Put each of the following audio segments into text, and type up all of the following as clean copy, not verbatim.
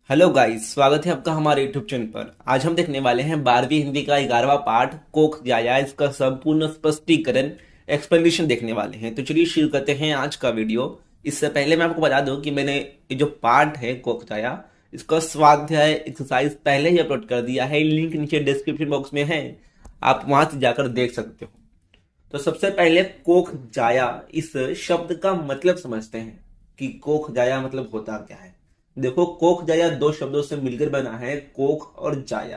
Hello guys, स्वागत है आपका हमारे यूट्यूब चैनल पर। आज हम देखने वाले हैं 12वीं हिंदी का 11वां पाठ कोख जाया। इसका संपूर्ण स्पष्टीकरण एक्सप्लेनेशन देखने वाले हैं। तो चलिए शुरू करते हैं आज का वीडियो। इससे पहले मैं आपको बता दूं कि मैंने ये जो पाठ है कोख जाया, इसका स्वाध्याय एक्सरसाइज पहले ही अपलोड कर दिया है। लिंक नीचे डिस्क्रिप्शन बॉक्स में है, आप वहां से जाकर देख सकते हो। तो सबसे पहले कोख जाया इस शब्द का मतलब समझते हैं कि कोख जाया मतलब होता क्या है। देखो, कोख जाया दो शब्दों से मिलकर बना है, कोख और जाया।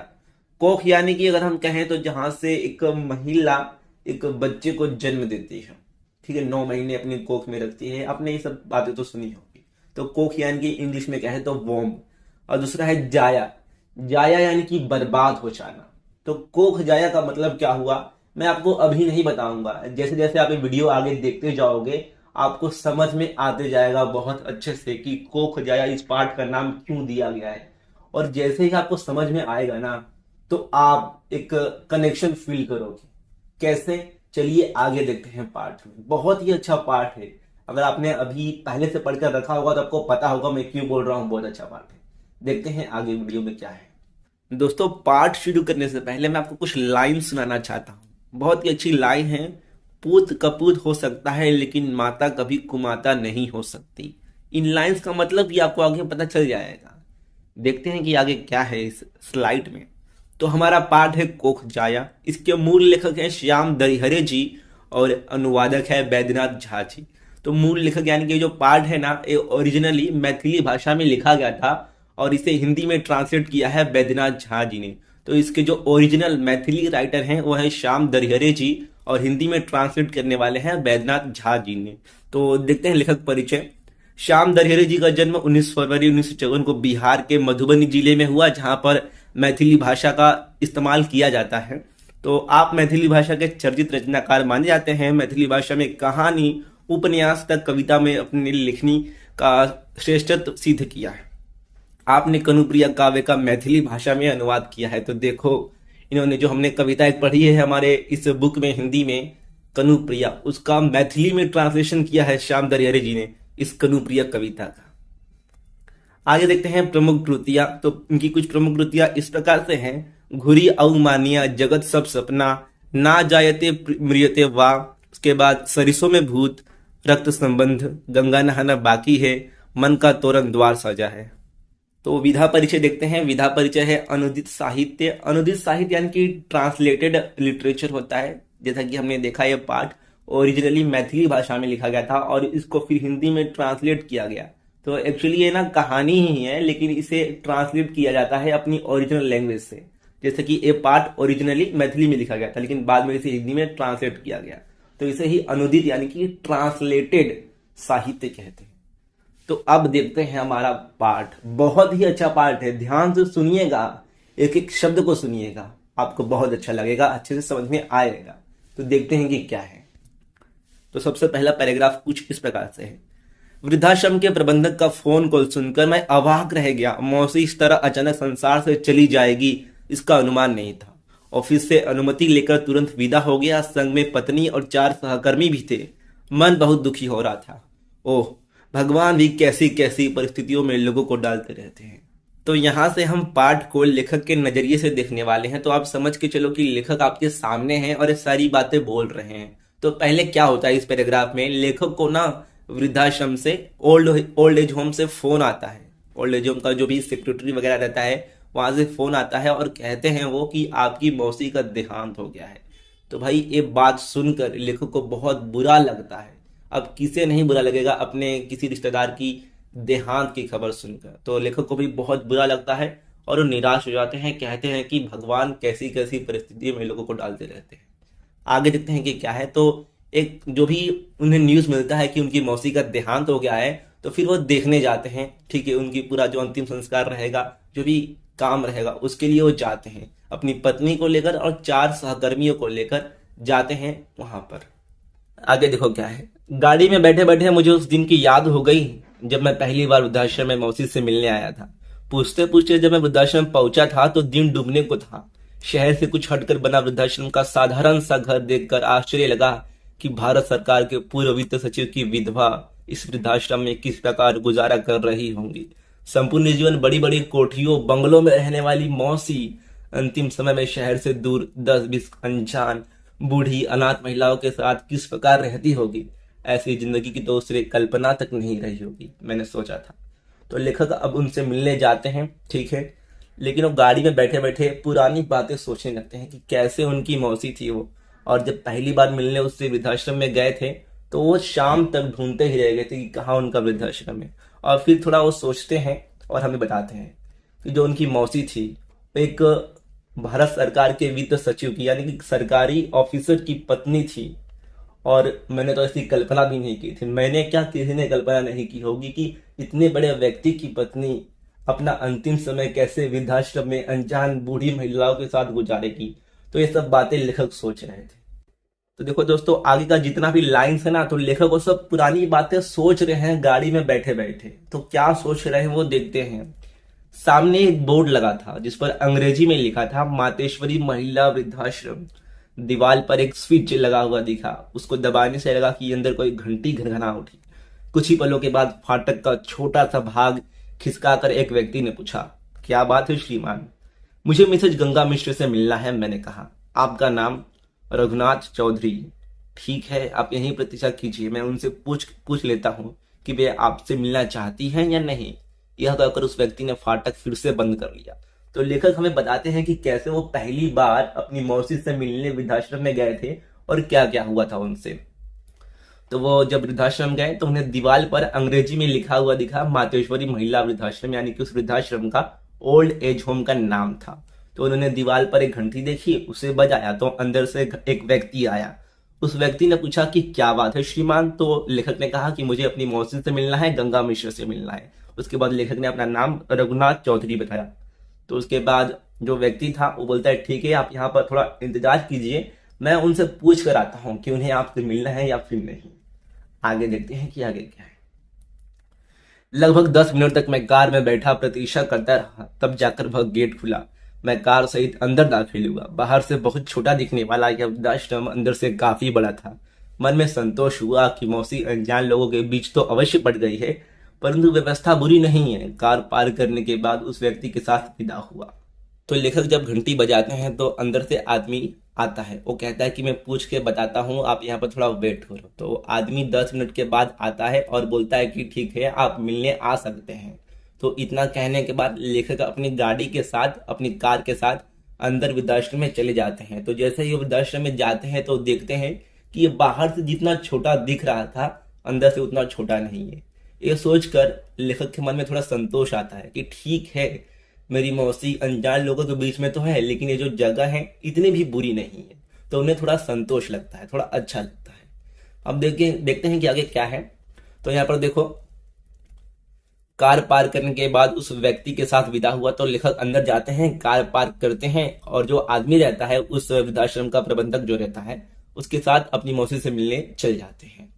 कोख यानी कि अगर हम कहें तो जहां से एक महिला एक बच्चे को जन्म देती है, ठीक है, 9 महीने अपनी कोख में रखती है। आपने ये सब बातें तो सुनी होगी। तो कोख यानी कि इंग्लिश में कहें तो वोम। और दूसरा है जाया। जाया यानी कि बर्बाद हो जाना। तो कोख जाया का मतलब क्या हुआ, मैं आपको अभी नहीं बताऊंगा। जैसे जैसे आप ये वीडियो आगे देखते जाओगे आपको समझ में आते जाएगा बहुत अच्छे से कि कोख जाया इस पाठ का नाम क्यों दिया गया है। और जैसे ही आपको समझ में आएगा ना, तो आप एक कनेक्शन फील करोगे। कैसे, चलिए आगे देखते हैं। पाठ में बहुत ही अच्छा पाठ है। अगर आपने अभी पहले से पढ़कर रखा होगा तो आपको पता होगा मैं क्यों बोल रहा हूं बहुत अच्छा पाठ है। देखते हैं आगे वीडियो में क्या है। दोस्तों, पाठ शुरू करने से पहले मैं आपको कुछ लाइन सुनाना चाहता हूँ। बहुत ही अच्छी लाइन है। पूत कपूत हो सकता है लेकिन माता कभी कुमाता नहीं हो सकती। इन लाइंस का मतलब भी आपको आगे पता चल जाएगा। देखते हैं कि आगे क्या है इस स्लाइड में। तो हमारा पाठ है कोख जाया। इसके मूल लेखक हैं श्याम दरिहरे जी और अनुवादक है बैद्यनाथ झा जी। तो मूल लेखक यानी कि जो पाठ है ना, ये ओरिजिनली मैथिली भाषा में लिखा गया था और इसे हिंदी में ट्रांसलेट किया है बैद्यनाथ झा जी ने। तो इसके जो ओरिजिनल मैथिली राइटर हैं वो है श्याम दरिहरे जी और हिंदी में ट्रांसलेट करने वाले हैं बैद्यनाथ झा जी ने। तो देखते हैं लेखक परिचय। श्याम दरिहरे जी का जन्म 19 फरवरी 1954 को बिहार के मधुबनी जिले में हुआ, जहां पर मैथिली भाषा का इस्तेमाल किया जाता है। तो आप मैथिली भाषा के चर्चित रचनाकार माने जाते हैं। मैथिली भाषा में कहानी, उपन्यास तक कविता में अपनी लिखनी का श्रेष्ठत्व सिद्ध किया है। आपने कनुप्रिया काव्य का मैथिली भाषा में अनुवाद किया है। तो देखो, इन्होंने जो हमने कविता एक पढ़ी है हमारे इस बुक में हिंदी में, कनुप्रिया, उसका मैथिली में ट्रांसलेशन किया है श्याम दरिहरे जी ने इस कनुप्रिया कविता का। आगे देखते हैं प्रमुख कृतियां। तो इनकी कुछ प्रमुख कृतियां इस प्रकार से हैं। घुरी अवमानिया, जगत सब सपना, ना जायते मृियते वा, उसके बाद सरिसों में भूत, रक्त संबंध, गंगा नहाना बाकी है, मन का तोरण द्वार सजा है। तो विधा परिचय देखते हैं। विधा परिचय है अनुदित साहित्य। अनुदित साहित्य यानी कि ट्रांसलेटेड लिटरेचर होता है। जैसा कि हमने देखा, यह पाठ ओरिजिनली मैथिली भाषा में लिखा गया था और इसको फिर हिंदी में ट्रांसलेट किया गया। तो एक्चुअली ये ना कहानी ही है, लेकिन इसे ट्रांसलेट किया जाता है अपनी ओरिजिनल लैंग्वेज से। जैसे कि ये पाठ ओरिजिनली मैथिली में लिखा गया था लेकिन बाद में इसे हिंदी में ट्रांसलेट किया गया। तो इसे ही अनुदित यानी कि ट्रांसलेटेड साहित्य कहते हैं। तो अब देखते हैं हमारा पाठ। बहुत ही अच्छा पाठ है, ध्यान से सुनिएगा, एक एक शब्द को सुनिएगा, आपको बहुत अच्छा लगेगा, अच्छे से समझ में आएगा। तो देखते हैं कि क्या है। तो सबसे पहला पैराग्राफ कुछ इस प्रकार से है। वृद्धाश्रम के प्रबंधक का फोन कॉल सुनकर मैं अवाक रह गया। मौसी इस तरह अचानक संसार से चली जाएगी इसका अनुमान नहीं था। ऑफिस से अनुमति लेकर तुरंत विदा हो गया। संग में पत्नी और 4 सहकर्मी भी थे। मन बहुत दुखी हो रहा था। ओह, भगवान भी कैसी कैसी परिस्थितियों में लोगों को डालते रहते हैं। तो यहां से हम पाठ को लेखक के नजरिए से देखने वाले हैं। तो आप समझ के चलो कि लेखक आपके सामने हैं और ये सारी बातें बोल रहे हैं। तो पहले क्या होता है इस पैराग्राफ में, लेखक को ना वृद्धाश्रम से, ओल्ड एज होम से फोन आता है। ओल्ड एज होम का जो भी सेक्रेटरी वगैरह रहता है वहां से फोन आता है और कहते हैं वो कि आपकी मौसी का देहांत हो गया है। तो भाई ये बात सुनकर लेखक को बहुत बुरा लगता है। अब किसे नहीं बुरा लगेगा अपने किसी रिश्तेदार की देहांत की खबर सुनकर। तो लेखक को भी बहुत बुरा लगता है और वो निराश हो जाते हैं। कहते हैं कि भगवान कैसी कैसी परिस्थितियों में लोगों को डालते रहते हैं। आगे देखते हैं कि क्या है। तो एक जो भी उन्हें न्यूज मिलता है कि उनकी मौसी का देहांत हो गया है, तो फिर वो देखने जाते हैं। ठीक है, उनकी पूरा जो अंतिम संस्कार रहेगा, जो भी काम रहेगा, उसके लिए वो जाते हैं। अपनी पत्नी को लेकर और 4 सहकर्मियों को लेकर जाते हैं वहां पर। आगे देखो क्या है। गाड़ी में बैठे बैठे मुझे उस दिन की याद हो गई जब मैं पहली बार वृद्धाश्रम में मौसी से मिलने आया था। पूछते पूछते जब मैं वृद्धाश्रम पहुंचा था तो दिन डूबने को था। शहर से कुछ हटकर बना वृद्धाश्रम का साधारण सा घर देखकर आश्चर्य लगा कि भारत सरकार के पूर्व वित्त सचिव की विधवा इस वृद्धाश्रम में किस प्रकार गुजारा कर रही होंगी। संपूर्ण जीवन बड़ी बड़ी कोठियों बंगलों में रहने वाली मौसी अंतिम समय में शहर से दूर 10-20 अनजान बूढ़ी अनाथ महिलाओं के साथ किस प्रकार रहती होगी, ऐसी जिंदगी की तो उसे कल्पना तक नहीं रही होगी, मैंने सोचा था। तो लेखक अब उनसे मिलने जाते हैं, ठीक है, लेकिन वो गाड़ी में बैठे बैठे पुरानी बातें सोचने लगते हैं कि कैसे उनकी मौसी थी वो, और जब पहली बार मिलने उससे वृद्धाश्रम में गए थे तो वो शाम तक ढूंढते ही रह गए थे कि कहाँ उनका वृद्धाश्रम है। और फिर थोड़ा वो सोचते हैं और हमें बताते हैं कि जो उनकी मौसी थी एक भारत सरकार के वित्त सचिव की यानी कि सरकारी ऑफिसर की पत्नी थी। और मैंने तो ऐसी कल्पना भी नहीं की थी, मैंने क्या किसी ने कल्पना नहीं की होगी कि इतने बड़े व्यक्ति की पत्नी अपना अंतिम समय कैसे वृद्धाश्रम में अनजान बूढ़ी महिलाओं के साथ गुजारेगी। तो ये सब बातें लेखक सोच रहे थे। तो देखो दोस्तों, आगे का जितना भी लाइन्स है ना, तो लेखक वो सब पुरानी बातें सोच रहे हैं गाड़ी में बैठे बैठे। तो क्या सोच रहे हैं वो देखते हैं। सामने एक बोर्ड लगा था जिस पर अंग्रेजी में लिखा था मातेश्वरी महिला वृद्धाश्रम। दीवार पर एक स्विच लगा हुआ दिखा, उसको दबाने से लगा कि अंदर कोई घंटी घनघना उठी। कुछ ही पलों के बाद फाटक का छोटा सा भाग खिसकाकर एक व्यक्ति ने पूछा, क्या बात है श्रीमान? मुझे मिसेज गंगा मिश्र से मिलना है, मैंने कहा। आपका नाम? रघुनाथ चौधरी। ठीक है, आप यहीं प्रतीक्षा कीजिए, मैं उनसे पूछ लेता हूँ कि वे आपसे मिलना चाहती हैं या नहीं। यह कहकर उस व्यक्ति ने फाटक फिर से बंद कर लिया। तो लेखक हमें बताते हैं कि कैसे वो पहली बार अपनी मौसी से मिलने वृद्धाश्रम में गए थे और क्या क्या हुआ था उनसे। तो वो जब वृद्धाश्रम गए तो उन्हें दीवार पर अंग्रेजी में लिखा हुआ दिखा मातेश्वरी महिला वृद्धाश्रम, यानी कि उस वृद्धाश्रम का ओल्ड एज होम का नाम था। तो उन्होंने दीवार पर एक घंटी देखी, उसे बजाया तो अंदर से एक व्यक्ति आया। उस व्यक्ति ने पूछा कि क्या बात है श्रीमान? तो लेखक ने कहा कि मुझे अपनी मौसी से मिलना है, गंगा मिश्र से मिलना है। उसके बाद लेखक ने अपना नाम रघुनाथ चौधरी बताया। तो उसके बाद जो व्यक्ति था वो बोलता है, ठीक है, आप यहाँ पर थोड़ा इंतजार कीजिए, मैं उनसे पूछ कर आता हूँ कि उन्हें आपसे मिलना है या फिर नहीं। आगे देखते हैं कि आगे क्या है। लगभग 10 मिनट तक मैं कार में बैठा प्रतीक्षा करता रहा, तब जाकर वह गेट खुला। मैं कार सहित अंदर दाखिल हुआ। बाहर से बहुत छोटा दिखने वाला यह वृद्धाश्रम अंदर से काफी बड़ा था। मन में संतोष हुआ कि मौसी अनजान लोगों के बीच तो अवश्य पड़ गई है, परंतु व्यवस्था बुरी नहीं है। कार पार करने के बाद उस व्यक्ति के साथ विदा हुआ। तो लेखक जब घंटी बजाते हैं तो अंदर से आदमी आता है। वो कहता है कि मैं पूछ के बताता हूँ, आप यहाँ पर थोड़ा वेट करो। तो आदमी 10 मिनट के बाद आता है और बोलता है कि ठीक है, आप मिलने आ सकते हैं। तो इतना कहने के बाद लेखक अपनी गाड़ी के साथ, अपनी कार के साथ अंदर वृद्धाश्रम में चले जाते हैं। तो जैसे ही वृद्धाश्रम में जाते हैं तो देखते हैं कि ये बाहर से जितना छोटा दिख रहा था अंदर से उतना छोटा नहीं है। ये सोचकर लेखक के मन में थोड़ा संतोष आता है कि ठीक है, मेरी मौसी अनजान लोगों के बीच में तो है, लेकिन ये जो जगह है इतनी भी बुरी नहीं है। तो उन्हें थोड़ा संतोष लगता है, थोड़ा अच्छा लगता है। अब देखते हैं कि आगे क्या है। तो यहाँ पर देखो, कार पार्क करने के बाद उस व्यक्ति के साथ विदा हुआ। तो लेखक अंदर जाते हैं, कार पार्क करते हैं और जो आदमी रहता है, उस वृद्धाश्रम का प्रबंधक जो रहता है, उसके साथ अपनी मौसी से मिलने चल जाते हैं।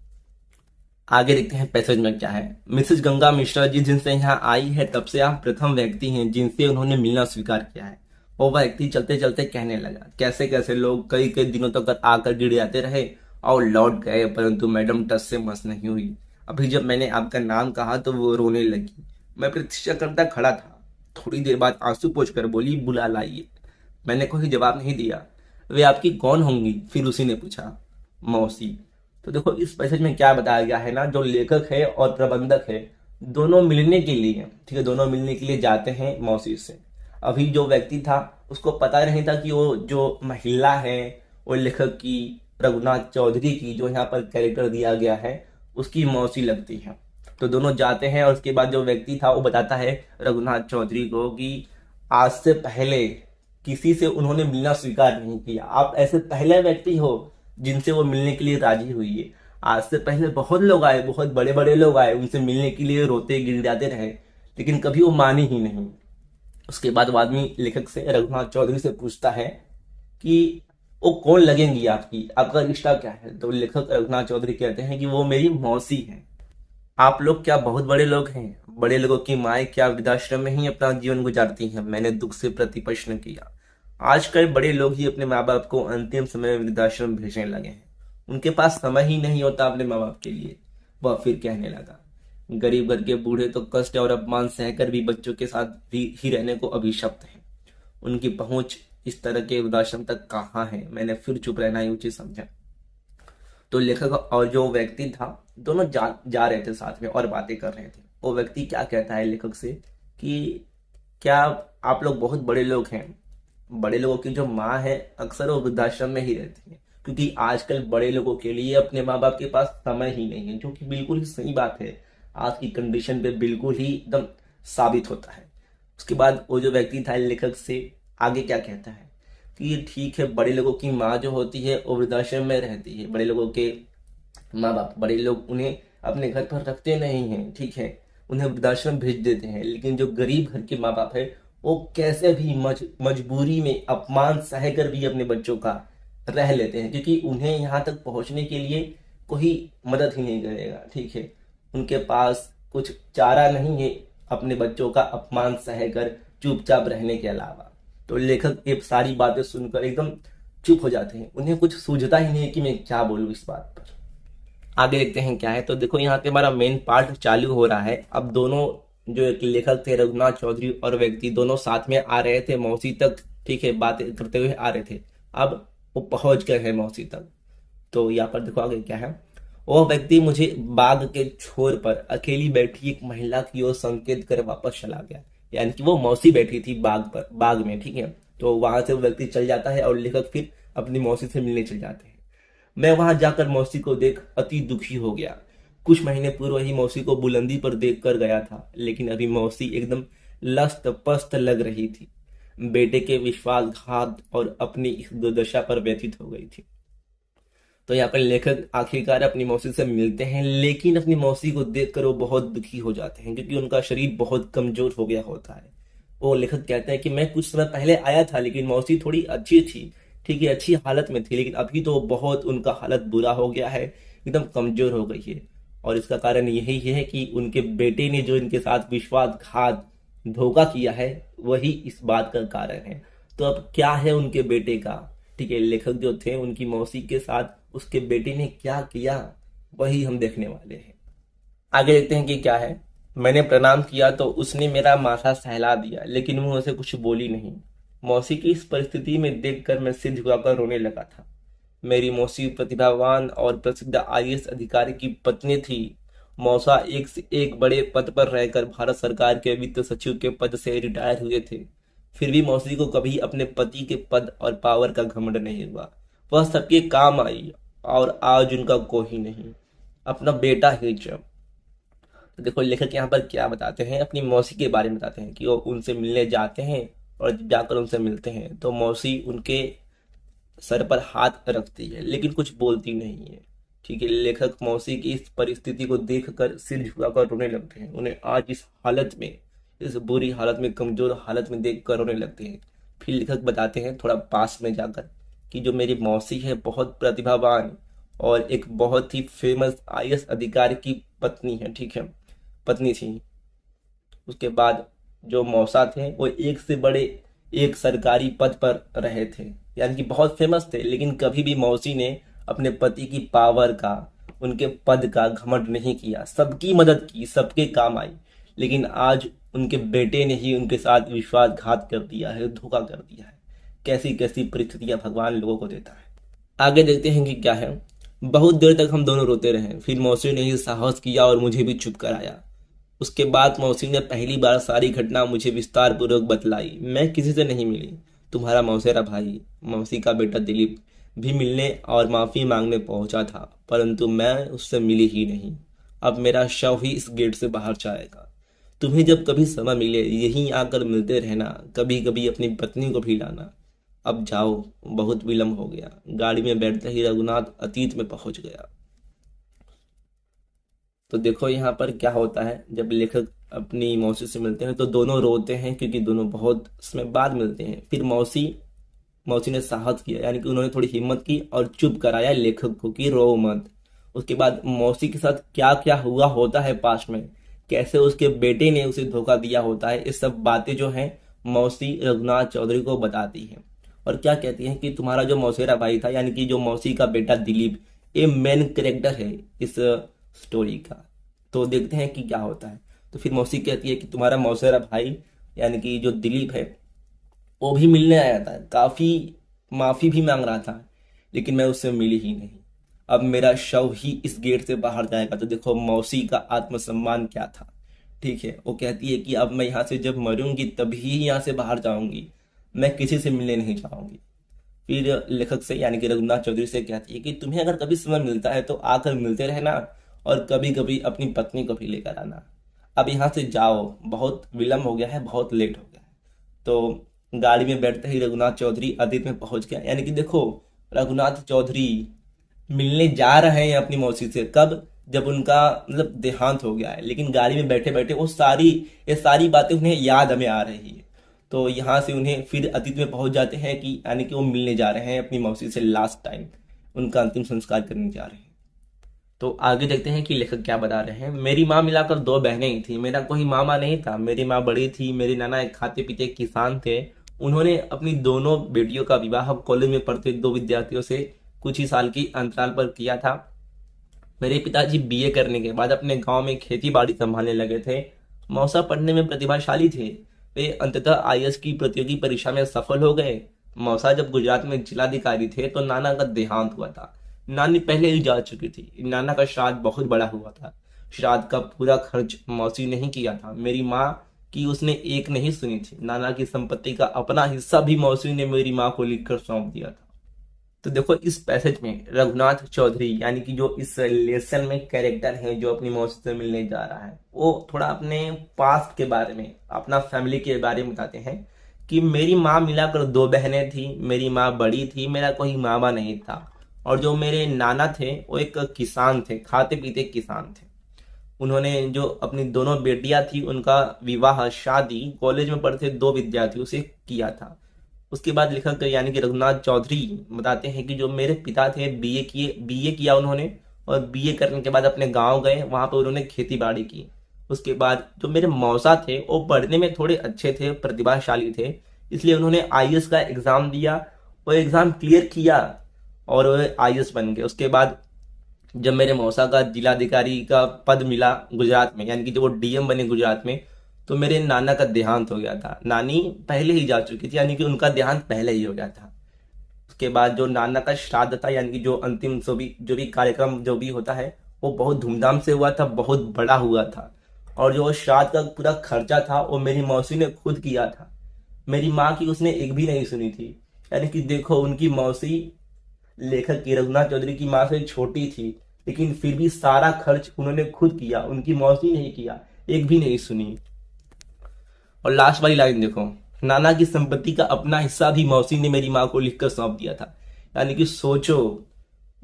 आगे देखते हैं पैसेज में क्या है। मिसेज गंगा मिश्रा जी जिनसे यहाँ आई है तब से आप प्रथम व्यक्ति हैं जिनसे उन्होंने मिलना स्वीकार किया है। वो व्यक्ति चलते चलते कहने लगा, कैसे कैसे लोग कई कई दिनों तक आकर गिर जाते रहे और लौट गए, परंतु मैडम टस से मस नहीं हुई। अभी जब मैंने आपका नाम कहा तो वो रोने लगी। मैं प्रतीक्षा करता खड़ा था। थोड़ी देर बाद आंसू पोंछकर बोली, बुला लाइए। मैंने कोई जवाब नहीं दिया। वे आपकी कौन होंगी? फिर उसी ने पूछा। मौसी। तो देखो, इस पैसेज में क्या बताया गया है ना, जो लेखक है और प्रबंधक है दोनों मिलने के लिए, ठीक है, दोनों मिलने के लिए जाते हैं मौसी से। अभी जो व्यक्ति था उसको पता नहीं था कि वो जो महिला है वो लेखक की, रघुनाथ चौधरी की, जो यहाँ पर कैरेक्टर दिया गया है, उसकी मौसी लगती है। तो दोनों जाते हैं और उसके बाद जो व्यक्ति था वो बताता है रघुनाथ चौधरी को कि आज से पहले किसी से उन्होंने मिलना स्वीकार नहीं किया। आप ऐसे पहले व्यक्ति हो जिनसे वो मिलने के लिए राजी हुई है। आज से पहले बहुत लोग आए, बहुत बड़े बड़े लोग आए, उनसे मिलने के लिए रोते गिड़गिड़ाते रहे, लेकिन कभी वो मानी ही नहीं। उसके बाद वो आदमी लेखक से, रघुनाथ चौधरी से पूछता है कि वो कौन लगेंगी आपकी, आपका रिश्ता क्या है? तो लेखक रघुनाथ चौधरी कहते हैं कि वो मेरी मौसी है। आप लोग क्या बहुत बड़े लोग हैं? बड़े लोगों की माएँ क्या वृद्धाश्रम में ही अपना जीवन गुजारती हैं? मैंने दुख से प्रतिप्रश्न किया। आजकल बड़े लोग ही अपने माँ बाप को अंतिम समय में वृद्धाश्रम भेजने लगे हैं। उनके पास समय ही नहीं होता अपने माँ बाप के लिए। वह फिर कहने लगा, गरीब घर के बूढ़े तो कष्ट और अपमान सहकर भी बच्चों के साथ भी ही रहने को अभिशप्त हैं। उनकी पहुंच इस तरह के वृद्धाश्रम तक कहाँ है, मैंने फिर चुप रहना ही उचित समझा। तो लेखक और जो व्यक्ति था दोनों जा रहे थे साथ में और बातें कर रहे थे। वो व्यक्ति क्या कहता है लेखक से कि क्या आप लोग बहुत बड़े लोग हैं, बड़े लोगों की जो माँ है अक्सर वो वृद्धाश्रम में ही रहती है, क्योंकि आजकल बड़े लोगों के लिए अपने माँ बाप के पास समय ही नहीं है, जो कि बिल्कुल ही सही बात है। आज की कंडीशन पे बिल्कुल ही एकदम साबित होता है। उसके बाद वो जो व्यक्ति था लेखक से आगे क्या कहता है कि ठीक है, बड़े लोगों की माँ जो होती है वो वृद्धाश्रम में रहती है, बड़े लोगों के माँ बाप, बड़े लोग उन्हें अपने घर पर रखते नहीं हैं, ठीक है, उन्हें वृद्धाश्रम भेज देते हैं। लेकिन जो गरीब घर के माँ बाप है वो कैसे भी मजबूरी में अपमान सहकर भी अपने बच्चों का रह लेते हैं, क्योंकि उन्हें यहाँ तक पहुँचने के लिए कोई मदद ही नहीं करेगा, ठीक है। उनके पास कुछ चारा नहीं है अपने बच्चों का अपमान सहकर चुपचाप रहने के अलावा। तो लेखक ये सारी बातें सुनकर एकदम चुप हो जाते हैं, उन्हें कुछ सूझता ही नहीं कि मैं क्या बोलूँ इस बात पर। आगे देखते हैं क्या है। तो देखो यहाँ पे हमारा मेन पार्ट चालू हो रहा है। अब दोनों जो एक लेखक थे रघुनाथ चौधरी और व्यक्ति दोनों साथ में आ रहे थे मौसी तक, ठीक है, बातें करते हुए आ रहे थे। अब वो पहुंच गए हैं मौसी तक। तो यहाँ पर देखो आगे क्या है। वो व्यक्ति मुझे बाग के छोर पर अकेली बैठी एक महिला की ओर संकेत कर वापस चला गया। यानी कि वो मौसी बैठी थी बाग में, ठीक है। तो वहां से वो व्यक्ति चल जाता है और लेखक फिर अपनी मौसी से मिलने चल जाते हैं। मैं वहां जाकर मौसी को देख अति दुखी हो गया। कुछ महीने पूर्व ही मौसी को बुलंदी पर देख कर गया था, लेकिन अभी मौसी एकदम लस्त पस्त लग रही थी। बेटे के विश्वासघात और अपनी इस दुर्दशा पर व्यथित हो गई थी। तो यहाँ पर लेखक आखिरकार अपनी मौसी से मिलते हैं, लेकिन अपनी मौसी को देखकर वो बहुत दुखी हो जाते हैं, क्योंकि उनका शरीर बहुत कमजोर हो गया होता है। वो लेखक कहते हैं कि मैं कुछ समय पहले आया था, लेकिन मौसी थोड़ी अच्छी थी, ठीक है, अच्छी हालत में थी, लेकिन अभी तो बहुत उनका हालत बुरा हो गया है, एकदम कमजोर हो गई है। और इसका कारण यही है कि उनके बेटे ने जो इनके साथ विश्वासघात धोखा किया है, वही इस बात का कारण है। तो अब क्या है उनके बेटे का, ठीक है, लेखक जो थे उनकी मौसी के साथ उसके बेटे ने क्या किया, वही हम देखने वाले हैं। आगे देखते हैं कि क्या है। मैंने प्रणाम किया तो उसने मेरा माथा सहला दिया, लेकिन मुंह से कुछ बोली नहीं। मौसी की इस परिस्थिति में देखकर मैं सिर झुकाकर रोने लगा था। मेरी मौसी प्रतिभावान और प्रसिद्ध आईएएस अधिकारी की पत्नी थी। मौसा एक से एक बड़े पद पर रहकर भारत सरकार के वित्त सचिव के पद से रिटायर हुए थे। फिर भी मौसी को कभी अपने पति के पद और पावर का घमंड नहीं हुआ। वह सबके काम आई और आज उनका कोई नहीं, अपना बेटा ही जब। तो देखो लेखक यहाँ पर क्या बताते हैं, अपनी मौसी के बारे में बताते हैं कि वो उनसे मिलने जाते हैं और जब जाकर उनसे मिलते हैं तो मौसी उनके सर पर हाथ रखती है, लेकिन कुछ बोलती नहीं है, ठीक है। लेखक मौसी की इस परिस्थिति को देखकर सिर झुकाकर रोने लगते हैं। उन्हें आज इस हालत में, इस बुरी हालत में, कमजोर हालत में देखकर रोने लगते हैं। फिर लेखक बताते हैं थोड़ा पास में जाकर कि जो मेरी मौसी है बहुत प्रतिभावान और एक बहुत ही फेमस आईएएस अधिकारी की पत्नी है, ठीक है, पत्नी थी। उसके बाद जो मौसा थे वो एक से बड़े एक सरकारी पद पर रहे थे, यानी कि बहुत फेमस थे, लेकिन कभी भी मौसी ने अपने पति की पावर का, उनके पद का घमंड नहीं किया। सबकी मदद की, सबके काम आई, लेकिन आज उनके बेटे ने ही उनके साथ विश्वासघात कर दिया है, धोखा कर दिया है। कैसी कैसी परिस्थितियां भगवान लोगों को देता है। आगे देखते हैं कि क्या है। बहुत देर तक हम दोनों रोते रहे। फिर मौसी ने ही साहस किया और मुझे भी चुप कराया। उसके बाद मौसी ने पहली बार सारी घटना मुझे विस्तार पूर्वक बतलाई। मैं किसी से नहीं मिली। तुम्हारा मौसेरा भाई, मौसी का बेटा दिलीप भी मिलने और माफी मांगने पहुंचा था, परंतु मैं उससे मिली ही नहीं। अब मेरा शव ही इस गेट से बाहर जाएगा। तुम्हें जब कभी समय मिले यहीं आकर मिलते रहना, कभी कभी अपनी पत्नी को भी लाना। अब जाओ, बहुत विलम्ब हो गया। गाड़ी में बैठते ही रघुनाथ अतीत में पहुंच गया। तो देखो यहाँ पर क्या होता है, जब लेखक अपनी मौसी से मिलते हैं तो दोनों रोते हैं, क्योंकि दोनों बहुत समय बाद मिलते हैं। फिर मौसी ने साहस किया, यानी कि उन्होंने थोड़ी हिम्मत की और चुप कराया लेखक को कि रो मत। उसके बाद मौसी के साथ क्या क्या हुआ होता है पास्ट में, कैसे उसके बेटे ने उसे धोखा दिया होता है, ये सब बातें जो हैं मौसी रघुनाथ चौधरी को बताती हैं। और क्या कहती हैं कि तुम्हारा जो मौसेरा भाई था, यानी कि जो मौसी का बेटा दिलीप, ये मेन कैरेक्टर है इस स्टोरी का। तो देखते हैं कि क्या होता है। तो फिर मौसी कहती है कि तुम्हारा मौसेरा भाई यानी कि जो दिलीप है वो भी मिलने आया था, काफ़ी माफ़ी भी मांग रहा था, लेकिन मैं उससे मिली ही नहीं। अब मेरा शव ही इस गेट से बाहर जाएगा। तो देखो मौसी का आत्मसम्मान क्या था। ठीक है, वो कहती है कि अब मैं यहाँ से जब मरूंगी तभी यहाँ से बाहर जाऊंगी, मैं किसी से मिलने नहीं जाऊंगी। फिर लेखक से यानी कि रघुनाथ चौधरी से कहती है कि तुम्हें अगर कभी समय मिलता है तो आकर मिलते रहना, और कभी कभी अपनी पत्नी को भी लेकर आना। अब यहाँ से जाओ, बहुत विलम्ब हो गया है, बहुत लेट हो गया है। तो गाड़ी में बैठते ही रघुनाथ चौधरी अतीत में पहुंच गया। यानी कि देखो रघुनाथ चौधरी मिलने जा रहे हैं अपनी मौसी से, कब? जब उनका मतलब देहांत हो गया है, लेकिन गाड़ी में बैठे बैठे ये सारी बातें उन्हें याद हमें आ रही है। तो यहाँ से उन्हें फिर अतीत में पहुंच जाते हैं कि यानी कि वो मिलने जा रहे हैं अपनी मौसी से, लास्ट टाइम उनका अंतिम संस्कार करने जा रहे हैं। तो आगे देखते हैं कि लेखक क्या बता रहे हैं। मेरी माँ मिलाकर दो बहनें ही थी, मेरा कोई मामा नहीं था। मेरी माँ बड़ी थी, मेरे नाना एक खाते पीते किसान थे। उन्होंने अपनी दोनों बेटियों का विवाह कॉलेज में पढ़ते दो विद्यार्थियों से कुछ ही साल की अंतराल पर किया था। मेरे पिताजी बीए करने के बाद अपने गांव में खेती बाड़ी संभालने लगे थे। मौसा पढ़ने में प्रतिभाशाली थे, वे अंततः आईएएस की प्रतियोगी परीक्षा में सफल हो गए। मौसा जब गुजरात में जिलाधिकारी थे तो नाना का देहांत हुआ था। नानी पहले ही जा चुकी थी। नाना का श्राद्ध बहुत बड़ा हुआ था। श्राद्ध का पूरा खर्च मौसी ने ही किया था। मेरी माँ की उसने एक नहीं सुनी थी। नाना की संपत्ति का अपना हिस्सा भी मौसी ने मेरी माँ को लिखकर सौंप दिया था। तो देखो इस पैसेज में रघुनाथ चौधरी यानी कि जो इस लेसन में कैरेक्टर है जो अपनी मौसी से मिलने जा रहा है, वो थोड़ा अपने पास्ट के बारे में, अपना फैमिली के बारे में बताते हैं कि मेरी माँ मिलाकर दो बहनें थी, मेरी माँ बड़ी थी, मेरा कोई मामा नहीं था। और जो मेरे नाना थे वो एक किसान थे, खाते पीते किसान थे। उन्होंने जो अपनी दोनों बेटियां थी उनका विवाह शादी कॉलेज में पढ़ते दो विद्यार्थियों से किया था। उसके बाद लेखक यानी कि रघुनाथ चौधरी बताते हैं कि जो मेरे पिता थे बीए किया उन्होंने, और बीए करने के बाद अपने गांव गए, वहां पर उन्होंने खेती बाड़ी की। उसके बाद जो मेरे मौसा थे वो पढ़ने में थोड़े अच्छे थे, प्रतिभाशाली थे, इसलिए उन्होंने आईएएस का एग्जाम दिया, वो एग्जाम क्लियर किया और वो आईएएस बन गए। उसके बाद जब मेरे मौसा का जिलाधिकारी का पद मिला गुजरात में, यानी कि जो वो डीएम बने गुजरात में, तो मेरे नाना का देहांत हो गया था। नानी पहले ही जा चुकी थी, यानी कि उनका देहांत पहले ही हो गया था। उसके बाद जो नाना का श्राद्ध था, यानी कि जो अंतिम जो भी कार्यक्रम जो भी होता है वो बहुत धूमधाम से हुआ था, बहुत बड़ा हुआ था। और जो श्राद्ध का पूरा खर्चा था वो मेरी मौसी ने खुद किया था। मेरी माँ की उसने एक भी नहीं सुनी थी। यानी कि देखो उनकी मौसी लेखक की रघुनाथ चौधरी की माँ से छोटी थी, लेकिन फिर भी सारा खर्च उन्होंने खुद किया, उनकी मौसी नहीं किया, एक भी नहीं सुनी। और लास्ट वाली लाइन देखो, नाना की संपत्ति का अपना हिस्सा भी मौसी ने मेरी माँ को लिखकर सौंप दिया था। यानी कि सोचो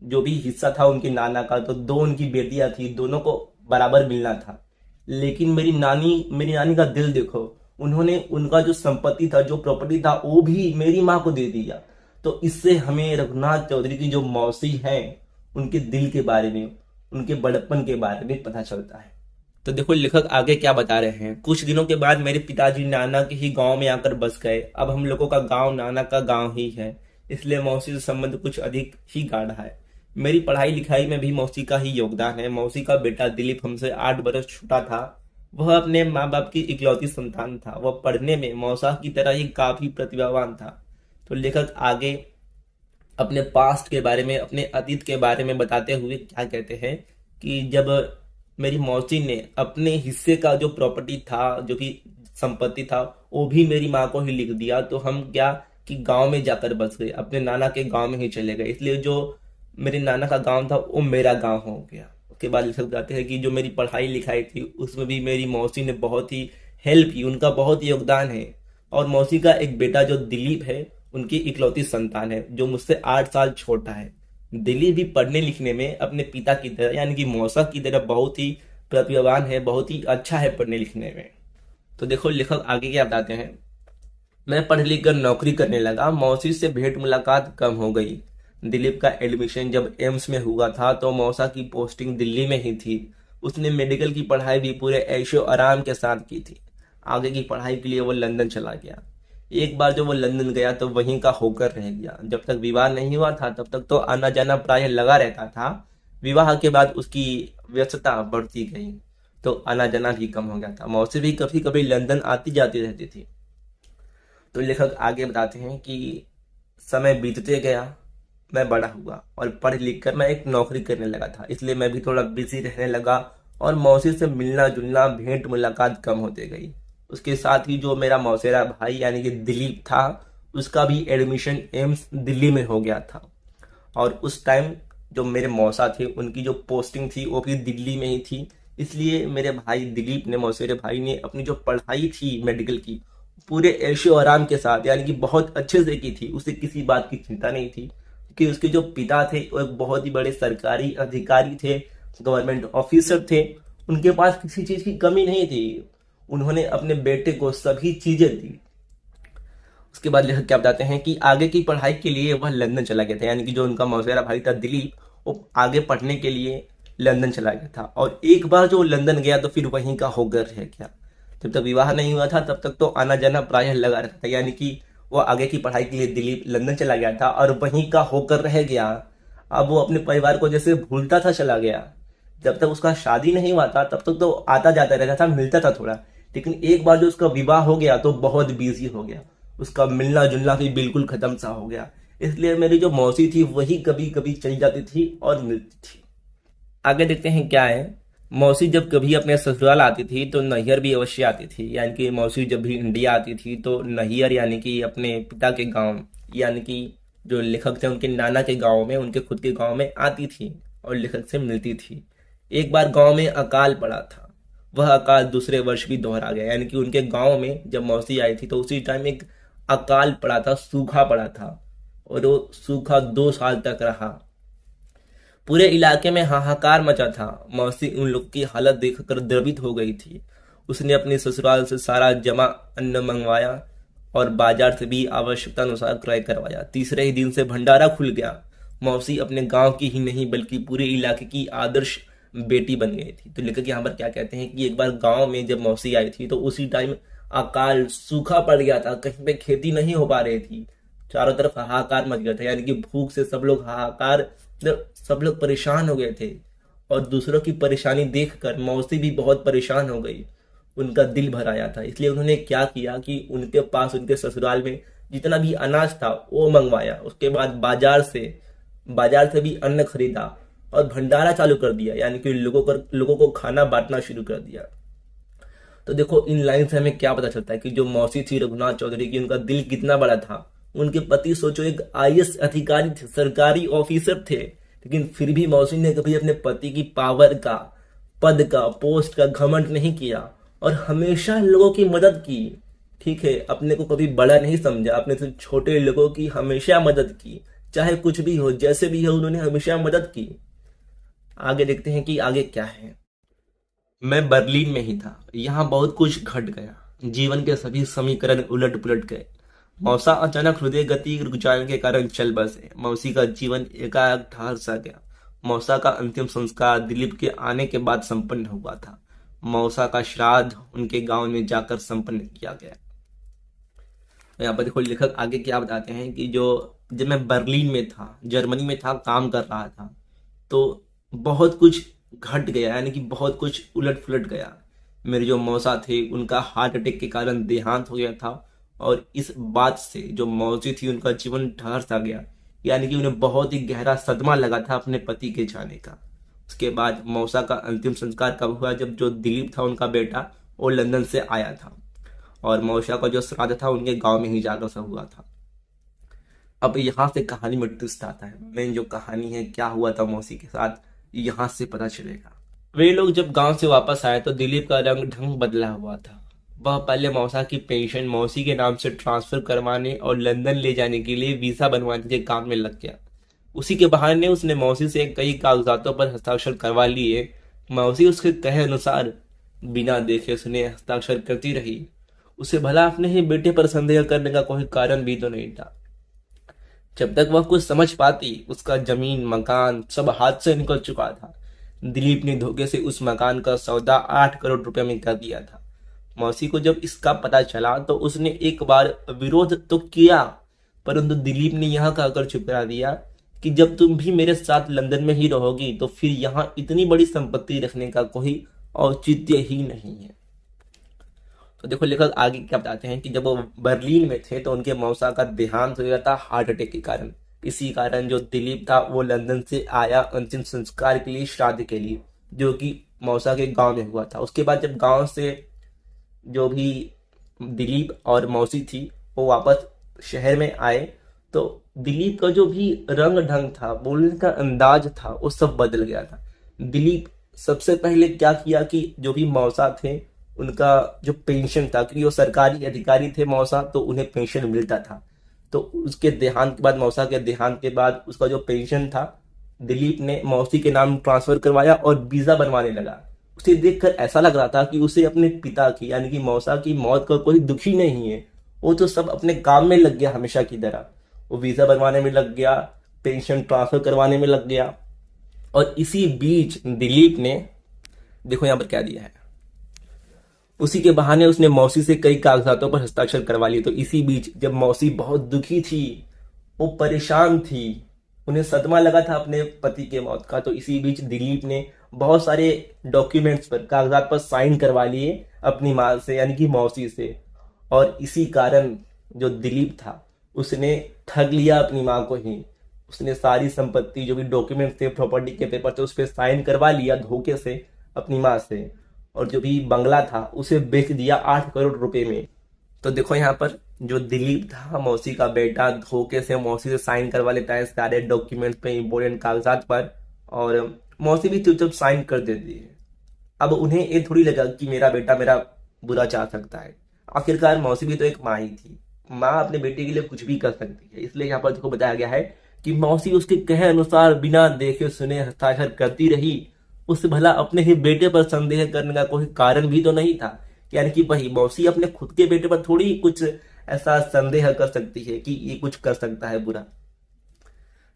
जो भी हिस्सा था उनके नाना का, तो दो उनकी बेटियां थी, दोनों को बराबर मिलना था। लेकिन मेरी नानी का दिल देखो, उन्होंने उनका जो संपत्ति था, जो प्रॉपर्टी था, वो भी मेरी माँ को दे दिया। तो इससे हमें रघुनाथ चौधरी की जो मौसी है उनके दिल के बारे में, उनके बड़प्पन के बारे में पता चलता है। तो देखो लेखक आगे क्या बता रहे हैं। कुछ दिनों के बाद मेरे पिताजी नाना के ही गांव में आकर बस गए। अब हम लोगों का गांव नाना का गांव ही है, इसलिए मौसी से संबंध कुछ अधिक ही गाढ़ा है। मेरी पढ़ाई लिखाई में भी मौसी का ही योगदान है। मौसी का बेटा दिलीप हमसे 8 बरस छोटा था। वह अपने माँ बाप की इकलौती संतान था। वह पढ़ने में मौसा की तरह ही काफी प्रतिभावान था। तो लेखक आगे अपने पास्ट के बारे में, अपने अतीत के बारे में बताते हुए क्या कहते हैं कि जब मेरी मौसी ने अपने हिस्से का जो प्रॉपर्टी था, जो कि संपत्ति था, वो भी मेरी माँ को ही लिख दिया, तो हम क्या कि गांव में जाकर बस गए, अपने नाना के गांव में ही चले गए। इसलिए जो मेरे नाना का गांव था वो मेरा गांव हो गया। उसके बाद लिख जाते हैं कि जो मेरी पढ़ाई लिखाई थी उसमें भी मेरी मौसी ने बहुत ही हेल्प की, उनका बहुत योगदान है। और मौसी का एक बेटा जो दिलीप है, उनकी इकलौती संतान है, जो मुझसे 8 साल छोटा है। दिलीप भी पढ़ने लिखने में अपने पिता की तरह यानी कि मौसा की तरह बहुत ही प्रतिभावान है, बहुत ही अच्छा है पढ़ने लिखने में। तो देखो लेखक आगे क्या बताते हैं। मैं पढ़ लिख कर नौकरी करने लगा, मौसी से भेंट मुलाकात कम हो गई। दिलीप का एडमिशन जब एम्स में हुआ था तो मौसा की पोस्टिंग दिल्ली में ही थी। उसने मेडिकल की पढ़ाई भी पूरे ऐशो आराम के साथ की थी। आगे की पढ़ाई के लिए वो लंदन चला गया। एक बार जब वो लंदन गया तो वहीं का होकर रह गया। जब तक विवाह नहीं हुआ था तब तक तो आना जाना प्रायः लगा रहता था। विवाह के बाद उसकी व्यस्तता बढ़ती गई। तो आना जाना भी कम हो गया था। मौसी भी कभी कभी लंदन आती जाती रहती थी। तो लेखक आगे बताते हैं कि समय बीतते गया, मैं बड़ा हुआ और पढ़ लिख कर मैं एक नौकरी करने लगा था, इसलिए मैं भी थोड़ा बिजी रहने लगा और मौसी से मिलना जुलना भेंट मुलाकात कम होते गई। उसके साथ ही जो मेरा मौसेरा भाई यानी कि दिलीप था, उसका भी एडमिशन एम्स दिल्ली में हो गया था। और उस टाइम जो मेरे मौसा थे उनकी जो पोस्टिंग थी वो भी दिल्ली में ही थी, इसलिए मेरे भाई दिलीप ने, मौसेरे भाई ने अपनी जो पढ़ाई थी मेडिकल की, पूरे ऐशो आराम के साथ यानी कि बहुत अच्छे से की थी। उसे किसी बात की चिंता नहीं थी कि उसके जो पिता थे वो एक बहुत ही बड़े सरकारी अधिकारी थे, गवर्नमेंट ऑफिसर थे। उनके पास किसी चीज की कमी नहीं थी। उन्होंने अपने बेटे को सभी चीजें दी। उसके बाद लेखक क्या बताते हैं कि आगे की पढ़ाई के लिए वह लंदन चला गया था, यानी कि जो उनका मौसेरा भाई था दिलीप, वो आगे पढ़ने के लिए लंदन चला गया था। और एक बार जो लंदन गया तो फिर वहीं का होकर रह गया। जब तक विवाह नहीं हुआ था तब तक तो आना जाना प्रायः लगा रहता था, यानी कि वो आगे की पढ़ाई के लिए दिलीप लंदन चला गया था और वहीं का होकर रह गया। अब वो अपने परिवार को जैसे भूलता था चला गया। जब तक उसका शादी नहीं हुआ था तब तक तो आता जाता रहता था, मिलता था थोड़ा, लेकिन एक बार जो उसका विवाह हो गया तो बहुत बिजी हो गया। उसका मिलना जुलना भी बिल्कुल खत्म सा हो गया। इसलिए मेरी जो मौसी थी वही कभी कभी चली जाती थी और मिलती थी। आगे देखते हैं क्या है। मौसी जब कभी अपने ससुराल आती थी तो नैहर भी अवश्य आती थी, यानी कि मौसी जब भी इंडिया आती थी तो नैहर यानी कि अपने पिता के गांव, यानी कि जो लेखक थे उनके नाना के गांव में, उनके खुद के गांव में आती थी और लेखक से मिलती थी। एक बार गांव में अकाल पड़ा था। वह अकाल दूसरे वर्ष भी दोहरा गया, यानी कि उनके गांव में जब मौसी आई थी तो उसी टाइम एक अकाल पड़ा था, सूखा पड़ा था और वो सूखा 2 साल तक रहा। पूरे इलाके में हाहाकार मचा था। मौसी उन लोग की हालत देखकर द्रवित हो गई थी। उसने अपने ससुराल से सारा जमा अन्न मंगवाया और बाजार से भी आवश्यकता अनुसार क्रय करवाया। तीसरे ही दिन से भंडारा खुल गया। मौसी अपने गांव की ही नहीं बल्कि पूरे इलाके की आदर्श बेटी बन गई थी। तो लेखक यहाँ पर क्या कहते हैं कि एक बार गांव में जब मौसी आई थी तो उसी टाइम अकाल सूखा पड़ गया था, कहीं पे खेती नहीं हो पा रही थी, चारों तरफ हाहाकार मच गया था, यानी कि भूख से सब लोग हाहाकार, सब लोग परेशान हो गए थे। और दूसरों की परेशानी देखकर मौसी भी बहुत परेशान हो गई। उनका दिल भर आया था, इसलिए उन्होंने क्या किया कि उनके पास, उनके ससुराल में जितना भी अनाज था वो मंगवाया। उसके बाद बाजार से भी अन्न खरीदा और भंडारा चालू कर दिया, यानी कि लोगों को खाना बांटना शुरू कर दिया। तो देखो इन लाइन से हमें क्या पता चलता है कि जो मौसी थी रघुनाथ चौधरी की, उनका दिल कितना बड़ा था। उनके पति सोचो एक आईएएस अधिकारी थे, सरकारी ऑफिसर थे, लेकिन फिर भी मौसी ने कभी अपने पति की पावर का, पद का, पोस्ट का घमंड नहीं किया और हमेशा लोगों की मदद की। ठीक है, अपने को कभी बड़ा नहीं समझा, अपने से छोटे लोगों की हमेशा मदद की, चाहे कुछ भी हो, जैसे भी हो, उन्होंने हमेशा मदद की। आगे देखते हैं कि आगे क्या है। मैं बर्लिन में ही था। यहाँ बहुत कुछ घट गया। जीवन के सभी समीकरण उलट पुलट गए। मौसा अचानक हृदय गति रुक जाने के कारण चल बसे। मौसी का जीवन एकाएक ठहर सा गया। मौसा का अंतिम संस्कार दिलीप के आने के बाद संपन्न हुआ था। मौसा का श्राद्ध उनके गांव में जाकर संपन्न किया गया। यहाँ पर देखो लेखक आगे क्या बताते हैं कि जब मैं बर्लिन में था, जर्मनी में था, काम कर रहा था, तो बहुत कुछ घट गया, यानी कि बहुत कुछ उलट पुलट गया। मेरे जो मौसा थे उनका हार्ट अटैक के कारण देहांत हो गया था और इस बात से जो मौसी थी उनका जीवन ठहर सा गया, यानी कि उन्हें बहुत ही गहरा सदमा लगा था अपने पति के जाने का। उसके बाद मौसा का अंतिम संस्कार कब हुआ? जब जो दिलीप था उनका बेटा वो लंदन से आया था और मौसा का जो श्राद्ध था उनके गांव में ही जाकर सा हुआ था। अब यहाँ से कहानी में ट्विस्ट आता है। मेन जो कहानी है क्या हुआ था मौसी के साथ, यहाँ से पता चलेगा। वे लोग जब गांव से वापस आए तो दिलीप का रंग ढंग बदला हुआ था। वह पहले मौसा की पेंशन मौसी के नाम से ट्रांसफर करवाने और लंदन ले जाने के लिए वीजा बनवाने के काम में लग गया। उसी के बहाने उसने मौसी से कई कागजातों पर हस्ताक्षर करवा लिए। मौसी उसके कहे अनुसार बिना देखे सुने हस्ताक्षर करती रही। उसे भला अपने ही बेटे पर संदेह करने का कोई कारण भी तो नहीं था। जब तक वह कुछ समझ पाती उसका जमीन मकान सब हाथ से निकल चुका था। दिलीप ने धोखे से उस मकान का सौदा 8 करोड़ रुपए में कर दिया था। मौसी को जब इसका पता चला तो उसने एक बार विरोध तो किया, परंतु दिलीप ने यह कहकर चुप करा दिया कि जब तुम भी मेरे साथ लंदन में ही रहोगी तो फिर यहाँ इतनी बड़ी संपत्ति रखने का कोई औचित्य ही नहीं है। तो देखो लेखक आगे क्या बताते हैं कि जब वो बर्लिन में थे तो उनके मौसा का देहांत हो गया था हार्ट अटैक के कारण। इसी कारण जो दिलीप था वो लंदन से आया अंतिम संस्कार के लिए, श्राद्ध के लिए, जो कि मौसा के गांव में हुआ था। उसके बाद जब गांव से जो भी दिलीप और मौसी थी वो वापस शहर में आए तो दिलीप का जो भी रंग ढंग था, बोलने का अंदाज था, वो सब बदल गया था। दिलीप सबसे पहले क्या किया कि जो भी मौसा थे उनका जो पेंशन था, क्योंकि वो सरकारी अधिकारी थे मौसा, तो उन्हें पेंशन मिलता था। तो उसके देहांत के बाद, मौसा के देहांत के बाद उसका जो पेंशन था दिलीप ने मौसी के नाम ट्रांसफर करवाया और वीजा बनवाने लगा। उसे देखकर ऐसा लग रहा था कि उसे अपने पिता की यानी कि मौसा की मौत का कोई दुख ही नहीं है। वो तो सब अपने काम में लग गया हमेशा की तरह। वो वीजा बनवाने में लग गया, पेंशन ट्रांसफर करवाने में लग गया। और इसी बीच दिलीप ने, देखो यहां पर क्या दिया है, उसी के बहाने उसने मौसी से कई कागजातों पर हस्ताक्षर करवा लिए। तो इसी बीच जब मौसी बहुत दुखी थी, वो परेशान थी, उन्हें सदमा लगा था अपने पति के मौत का, तो इसी बीच दिलीप ने बहुत सारे डॉक्यूमेंट्स पर, कागजात पर साइन करवा लिए अपनी माँ से यानी कि मौसी से। और इसी कारण जो दिलीप था उसने ठग लिया अपनी माँ को ही। उसने सारी संपत्ति, जो भी डॉक्यूमेंट्स थे, प्रॉपर्टी के पेपर थे, उस पर साइन करवा लिया धोखे से अपनी माँ से। और जो भी बंगला था उसे बेच दिया 8 करोड़ रुपए में। तो देखो यहाँ पर जो दिलीप था, मौसी का बेटा, धोखे से मौसी से साइन करवा लेता है सारे डॉक्यूमेंट्स पे, इंपॉर्टेंट कागजात पर, और मौसी भी चुपचाप साइन कर देती है। अब उन्हें ये थोड़ी लगा कि मेरा बेटा मेरा बुरा चाह सकता है। आखिरकार मौसी भी तो एक माँ ही थी, माँ अपने बेटे के लिए कुछ भी कर सकती है। इसलिए यहाँ पर देखो बताया गया है कि मौसी उसके कहे अनुसार बिना देखे सुने हस्ताक्षर करती रही। उससे भला अपने ही बेटे पर संदेह करने का कोई कारण भी तो नहीं था। यानी कि वही मौसी अपने खुद के बेटे पर थोड़ी कुछ ऐसा संदेह कर सकती है कि ये कुछ कर सकता है बुरा।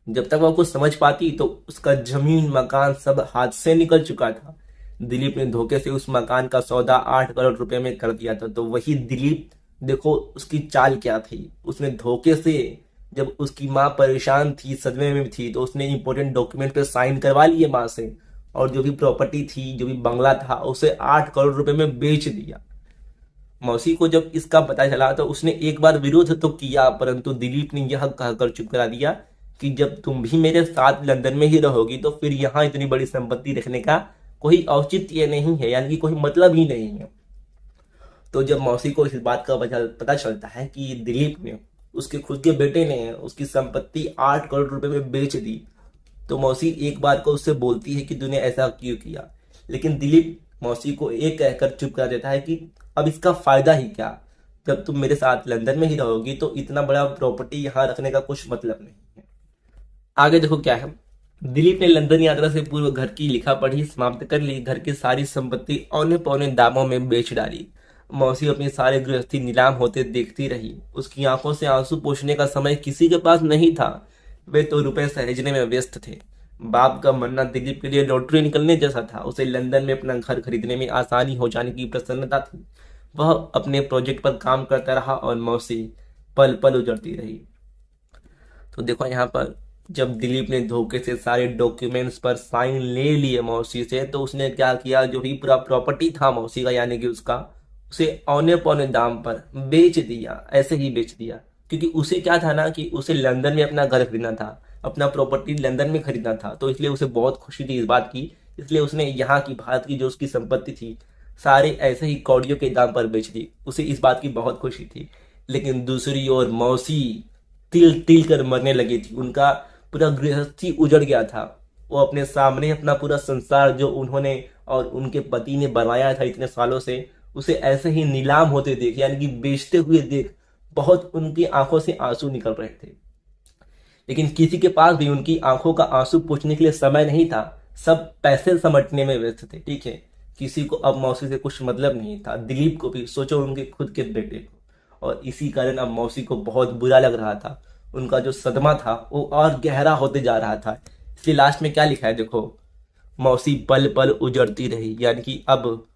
जब तक वो कुछ समझ पाती तो उसका जमीन मकान सब हाथ से निकल चुका था। दिलीप ने धोखे से उस मकान का सौदा 8 करोड़ रुपए में कर दिया था। तो वही दिलीप, देखो उसकी चाल क्या थी। उसने धोखे से, जब उसकी माँ परेशान थी, सदमे में थी, तो उसने इंपॉर्टेंट डॉक्यूमेंट पे साइन करवा लिए माँ से, और जो भी प्रॉपर्टी थी, जो भी बंगला था, उसे 8 करोड़ रुपए में बेच दिया। मौसी को जब इसका पता चला तो उसने एक बार विरोध तो किया, परंतु दिलीप ने यह कहकर चुप करा दिया कि जब तुम भी मेरे साथ लंदन में ही रहोगी तो फिर यहाँ इतनी बड़ी संपत्ति रखने का कोई औचित्य नहीं है, यानी कि कोई मतलब ही नहीं है। तो जब मौसी को इस बात का पता चलता है कि दिलीप ने, उसके खुद के बेटे ने उसकी संपत्ति 8 करोड़ रुपए में बेच दी, तो मौसी एक बार को उससे बोलती है कि तूने ऐसा क्यों किया। लेकिन दिलीप मौसी को एक कहकर चुप कर देता है कि अब इसका फायदा ही क्या, जब तुम मेरे साथ लंदन में ही रहोगी तो इतना बड़ा प्रॉपर्टी यहाँ रखने का कुछ मतलब नहीं है। आगे देखो क्या है। दिलीप ने लंदन यात्रा से पूर्व घर की लिखा पढ़ी समाप्त कर ली। घर की सारी संपत्ति औने पौने दामों में बेच डाली। मौसी अपनी सारी गृहस्थी नीलाम होते देखती रही। उसकी आंखों से आंसू पोंछने का समय किसी के पास नहीं था। वे तो रुपए सहेजने में व्यस्त थे। बाप का मरना दिलीप के लिए लॉटरी निकलने जैसा था। उसे लंदन में अपना घर खरीदने में आसानी हो जाने की प्रसन्नता थी। वह अपने प्रोजेक्ट पर काम करता रहा और मौसी पल पल उजड़ती रही। तो देखो यहाँ पर जब दिलीप ने धोखे से सारे डॉक्यूमेंट्स पर साइन ले लिए मौसी से, तो उसने क्या किया, जो भी पूरा प्रॉपर्टी था मौसी का यानी कि उसका, उसे औने पौने दाम पर बेच दिया। ऐसे ही बेच दिया, क्योंकि उसे क्या था ना कि उसे लंदन में अपना घर खरीदना था, अपना प्रॉपर्टी लंदन में खरीदना था। तो इसलिए उसे बहुत खुशी थी इस बात की। इसलिए उसने यहाँ की, भारत की जो उसकी संपत्ति थी, सारे ऐसे ही कौड़ियों के दाम पर बेच दी। उसे इस बात की बहुत खुशी थी। लेकिन दूसरी ओर मौसी तिल तिल कर मरने लगी थी। उनका पूरा गृहस्थी उजड़ गया था। वो अपने सामने अपना पूरा संसार जो उन्होंने और उनके पति ने बनाया था इतने सालों से, उसे ऐसे ही नीलाम होते देख, यानी कि बेचते हुए देख बहुत उनकी आंखों से आंसू निकल रहे थे। लेकिन किसी के पास भी उनकी आंखों का आंसू पोंछने के लिए समय नहीं था। सब पैसे समेटने में व्यस्त थे। ठीक है, किसी को अब मौसी से कुछ मतलब नहीं था। दिलीप को भी, सोचो उनके खुद के बेटे को। और इसी कारण अब मौसी को बहुत बुरा लग रहा था। उनका जो सदमा था वो और गहरा होते जा रहा था। इसलिए लास्ट में क्या लिखा है देखो, मौसी पल पल उजड़ती रही, यानी कि अब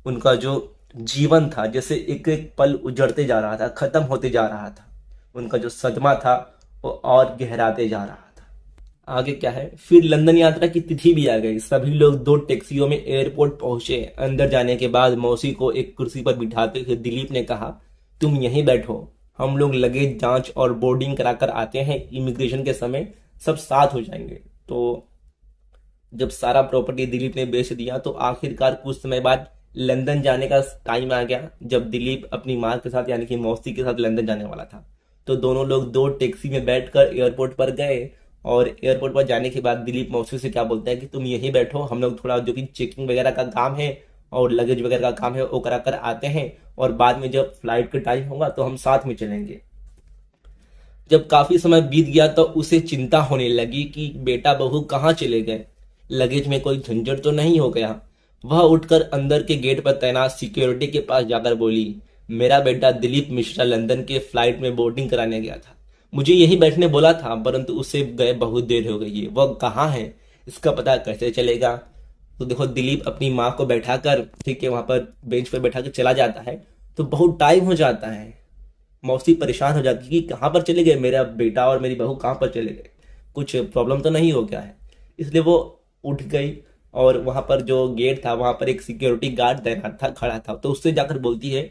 उनका जो जीवन था जैसे एक एक पल उजड़ते जा रहा था, खत्म होते जा रहा था। उनका जो सदमा था वो और गहराते जा रहा था। आगे क्या है, फिर लंदन यात्रा की तिथि भी आ गई। सभी लोग 2 टैक्सियों में एयरपोर्ट पहुंचे। अंदर जाने के बाद मौसी को एक कुर्सी पर बिठाते हुए दिलीप ने कहा, तुम यहीं बैठो, हम लोग लगेज जांच और बोर्डिंग कराकर आते हैं, इमिग्रेशन के समय सब साथ हो जाएंगे। तो जब सारा प्रॉपर्टी दिलीप ने बेच दिया तो आखिरकार कुछ समय बाद लंदन जाने का टाइम आ गया, जब दिलीप अपनी माँ के साथ यानी कि मौसी के साथ लंदन जाने वाला था। तो दोनों लोग 2 टैक्सी में बैठकर एयरपोर्ट पर गए और एयरपोर्ट पर जाने के बाद दिलीप मौसी से क्या बोलता है कि तुम यहीं बैठो, हम लोग थोड़ा जो कि चेकिंग वगैरह का काम है और लगेज वगैरह का काम है वो करा कर आते हैं, और बाद में जब फ्लाइट का टाइम होगा तो हम साथ में चलेंगे। जब काफी समय बीत गया तो उसे चिंता होने लगी कि बेटा बहू कहाँ चले गए, लगेज में कोई झंझट तो नहीं हो गया। वह उठकर अंदर के गेट पर तैनात सिक्योरिटी के पास जाकर बोली, मेरा बेटा दिलीप मिश्रा लंदन के फ्लाइट में बोर्डिंग कराने गया था, मुझे यही बैठने बोला था, परंतु उसे गए बहुत देर हो गई है, वह कहाँ है, इसका पता कैसे चलेगा। तो देखो दिलीप अपनी माँ को बैठाकर, ठीक है, वहां पर बेंच पर बैठा कर चला जाता है। तो बहुत टाइम हो जाता है। मौसी परेशान हो जाती है कि कहाँ पर चले गए मेरा बेटा और मेरी बहू, कहाँ पर चले गए, कुछ प्रॉब्लम तो नहीं हो गया है। इसलिए वो उठ गई और वहां पर जो गेट था वहां पर एक सिक्योरिटी गार्ड तैनात था, खड़ा था। तो उससे जाकर बोलती है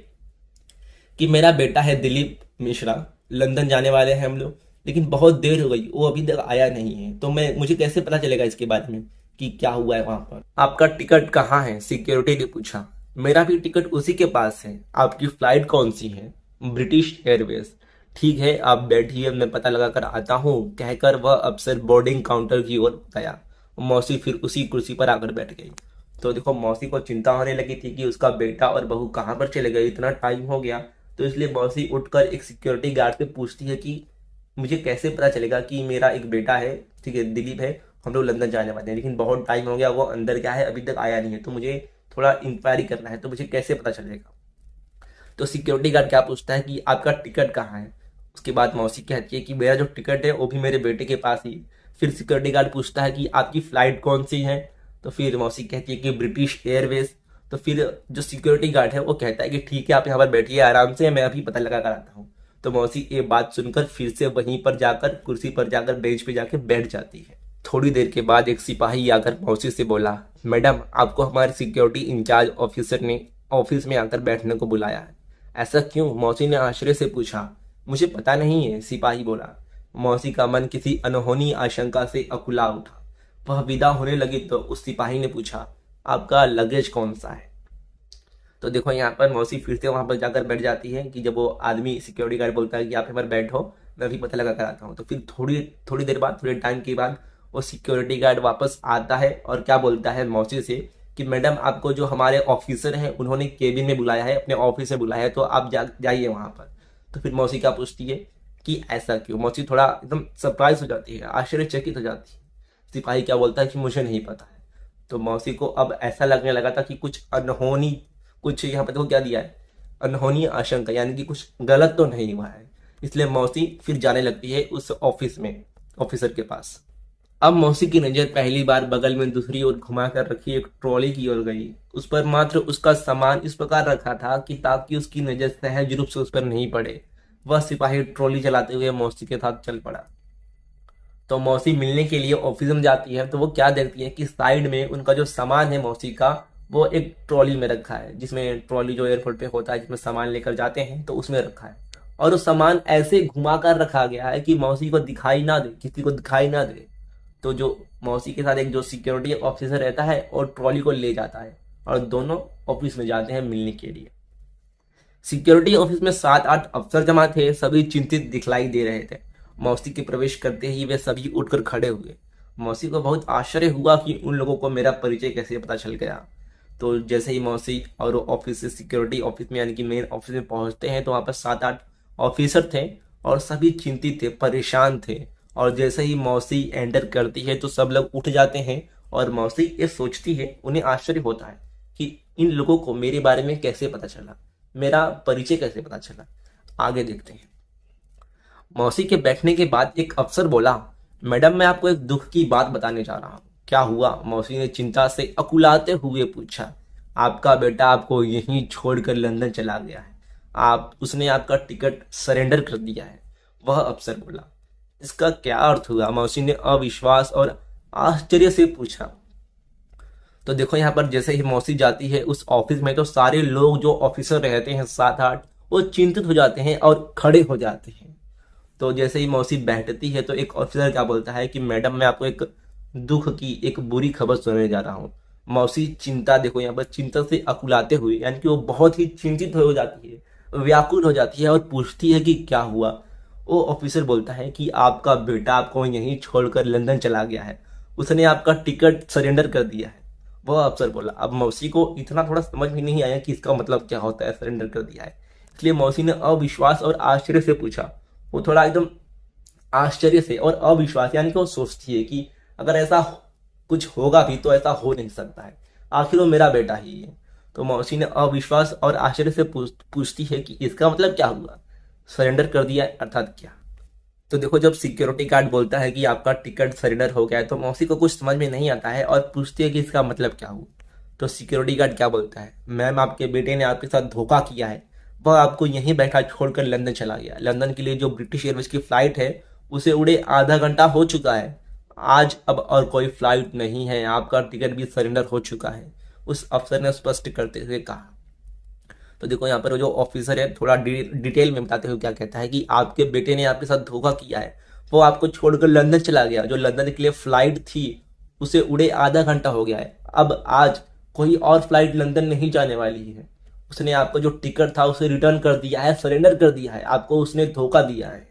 कि मेरा बेटा है दिलीप मिश्रा, लंदन जाने वाले हैं हम लोग, लेकिन बहुत देर हो गई, वो अभी तक आया नहीं है, तो मुझे कैसे पता चलेगा इसके बारे में कि क्या हुआ है वहां पर। आपका टिकट कहाँ है, सिक्योरिटी ने पूछा। मेरा भी टिकट उसी के पास है। आपकी फ्लाइट कौन सी है? British Airways. ठीक है, आप बैठिए, मैं पता लगा कर आता हूँ, कहकर वह अफसर बोर्डिंग काउंटर की ओर गया। मौसी फिर उसी कुर्सी पर आकर बैठ गई। तो देखो मौसी को चिंता होने लगी थी कि उसका बेटा और बहू कहाँ पर चले गए, इतना टाइम हो गया। तो इसलिए मौसी उठकर एक सिक्योरिटी गार्ड से पूछती है कि मुझे कैसे पता चलेगा कि मेरा एक बेटा है, ठीक है, दिलीप है, हम लोग लंदन जाने वाले हैं, लेकिन बहुत टाइम हो गया, वो अंदर क्या है अभी तक आया नहीं है, तो मुझे थोड़ा इंक्वायरी करना है, तो मुझे कैसे पता चलेगा। तो सिक्योरिटी गार्ड क्या पूछता है कि आपका टिकट कहाँ है। उसके बाद मौसी कहती है कि मेरा जो टिकट है वो भी मेरे बेटे के पास ही। फिर सिक्योरिटी गार्ड पूछता है कि आपकी फ्लाइट कौन सी है। तो फिर मौसी कहती है कि ब्रिटिश एयरवेज। तो फिर जो सिक्योरिटी गार्ड है वो कहता है कि ठीक है, आप यहाँ पर बैठिए आराम से, मैं अभी पता लगा कर आता हूँ। तो मौसी ये बात सुनकर फिर से वहीं पर जाकर, कुर्सी पर जाकर, बेंच पे जाकर बैठ जाती है। थोड़ी देर के बाद एक सिपाही आकर मौसी से बोला, मैडम आपको हमारे सिक्योरिटी इंचार्ज ऑफिसर ने ऑफिस में आकर बैठने को बुलाया है। ऐसा क्यों? मौसी ने आश्चर्य से पूछा। मुझे पता नहीं है, सिपाही बोला। मौसी का मन किसी अनहोनी आशंका से अकुला उठा। वह विदा होने लगी तो उस सिपाही ने पूछा, आपका लगेज कौन सा है? तो देखो यहाँ पर मौसी फिर से वहां पर जाकर बैठ जाती है कि जब वो आदमी सिक्योरिटी गार्ड बोलता है कि आप यहाँ पर बैठो, मैं भी पता लगा कर आता हूँ। तो फिर थोड़ी थोड़ी देर बाद, थोड़े टाइम के बाद वो सिक्योरिटी गार्ड वापस आता है और क्या बोलता है मौसी से कि मैडम आपको जो हमारे ऑफिसर हैं उन्होंने केबिन में बुलाया है, अपने ऑफिस में बुलाया है, तो आप जाइए वहां पर। तो फिर मौसी क्या पूछती है कि ऐसा क्यों। मौसी थोड़ा एकदम सरप्राइज हो जाती है, आश्चर्यचकित हो जाती है। सिपाही क्या बोलता है कि मुझे नहीं पता है। तो मौसी को अब ऐसा लगने लगा था कि कुछ अनहोनी, कुछ यहाँ पे देखो क्या दिया है, अनहोनी आशंका, यानी कि कुछ गलत तो नहीं हुआ है। इसलिए मौसी फिर जाने लगती है उस ऑफिस में, ऑफिसर के पास। अब मौसी की नजर पहली बार बगल में दूसरी ओर घुमाकर रखी एक ट्रॉली की ओर गई। उस पर मात्र उसका सामान इस प्रकार रखा था कि ताकि उसकी नजर सहज रूप से उस पर नहीं पड़े। वह सिपाही ट्रॉली चलाते हुए मौसी के साथ चल पड़ा। तो मौसी मिलने के लिए ऑफिस में जाती है तो वो क्या देखती है कि साइड में उनका जो सामान है मौसी का, वो एक ट्रॉली में रखा है, जिसमें ट्रॉली जो एयरपोर्ट पे होता है जिसमें सामान लेकर जाते हैं, तो उसमें रखा है। और वो सामान ऐसे घुमा कर रखा गया है कि मौसी को दिखाई ना दे, किसी को दिखाई ना दे। तो जो मौसी के साथ एक जो सिक्योरिटी ऑफिसर रहता है और ट्रॉली को ले जाता है और दोनों ऑफिस में जाते हैं मिलने के लिए। सिक्योरिटी ऑफिस में 7-8 अफसर जमा थे, सभी चिंतित दिखलाई दे रहे थे। मौसी के प्रवेश करते ही वे सभी उठकर खड़े हुए। मौसी को बहुत आश्चर्य हुआ कि उन लोगों को मेरा परिचय कैसे पता चल गया। तो जैसे ही मौसी और ऑफिस से सिक्योरिटी ऑफिस में यानी कि मेन ऑफिस में पहुंचते हैं तो वहां पर 7-8 ऑफिसर थे और सभी चिंतित थे, परेशान थे। और जैसे ही मौसी एंटर करती है तो सब लोग उठ जाते हैं और मौसी ये सोचती है, उन्हें आश्चर्य होता है कि इन लोगों को मेरे बारे में कैसे पता चला, मेरा परिचय कैसे पता चला। आगे देखते हैं। मौसी के बैठने के बाद एक अफसर बोला, मैडम मैं आपको एक दुख की बात बताने जा रहा हूँ। क्या हुआ? मौसी ने चिंता से अकुलाते हुए पूछा। आपका बेटा आपको यहीं छोड़कर लंदन चला गया है, उसने आपका टिकट सरेंडर कर दिया है। वह अफसर बोला। इसका क्या अर्थ हुआ? मौसी ने अविश्वास और आश्चर्य से पूछा। तो देखो यहाँ पर जैसे ही मौसी जाती है उस ऑफिस में, तो सारे लोग जो ऑफिसर रहते हैं 7-8, वो चिंतित हो जाते हैं और खड़े हो जाते हैं। तो जैसे ही मौसी बैठती है तो एक ऑफिसर क्या बोलता है कि मैडम, मैं आपको एक दुख की एक बुरी खबर सुनाने जा रहा हूँ। मौसी चिंता, देखो यहाँ पर चिंता से अकुलाते हुए, यानी कि वो बहुत ही चिंतित हो जाती है, व्याकुल हो जाती है और पूछती है कि क्या हुआ। वो ऑफिसर बोलता है कि आपका बेटा आपको यहीं छोड़कर लंदन चला गया है, उसने आपका टिकट सरेंडर कर दिया है। वह अफसर बोला। अब मौसी को इतना थोड़ा समझ में नहीं आया कि इसका मतलब क्या होता है, सरेंडर कर दिया है। इसलिए मौसी ने अविश्वास और आश्चर्य से पूछा। वो थोड़ा एकदम आश्चर्य से और अविश्वास, यानी कि वो सोचती है कि अगर ऐसा कुछ होगा भी तो ऐसा हो नहीं सकता है, आखिर वो मेरा बेटा ही है। तो मौसी ने अविश्वास और आश्चर्य से पूछती है कि इसका मतलब क्या हुआ, सरेंडर कर दिया है अर्थात क्या? तो देखो जब सिक्योरिटी गार्ड बोलता है कि आपका टिकट सरेंडर हो गया है, तो मौसी को कुछ समझ में नहीं आता है और पूछती है कि इसका मतलब क्या हुआ। तो सिक्योरिटी गार्ड क्या बोलता है, मैम आपके बेटे ने आपके साथ धोखा किया है, वह आपको यहीं बैठा छोड़कर लंदन चला गया। लंदन के लिए जो ब्रिटिश एयरवेज की फ्लाइट है उसे उड़े आधा घंटा हो चुका है, आज अब और कोई फ्लाइट नहीं है, आपका टिकट भी सरेंडर हो चुका है, उस अफसर ने स्पष्ट करते हुए कहा। तो देखो यहाँ पर जो ऑफिसर है थोड़ा डिटेल में बताते हुए क्या कहता है कि आपके बेटे ने आपके साथ धोखा किया है, वो आपको छोड़कर लंदन चला गया, जो लंदन के लिए फ्लाइट थी उसे उड़े आधा घंटा हो गया है, अब आज कोई और फ्लाइट लंदन नहीं जाने वाली है, उसने आपको जो टिकट था उसे रिटर्न कर दिया है, सरेंडर कर दिया है, आपको उसने धोखा दिया है।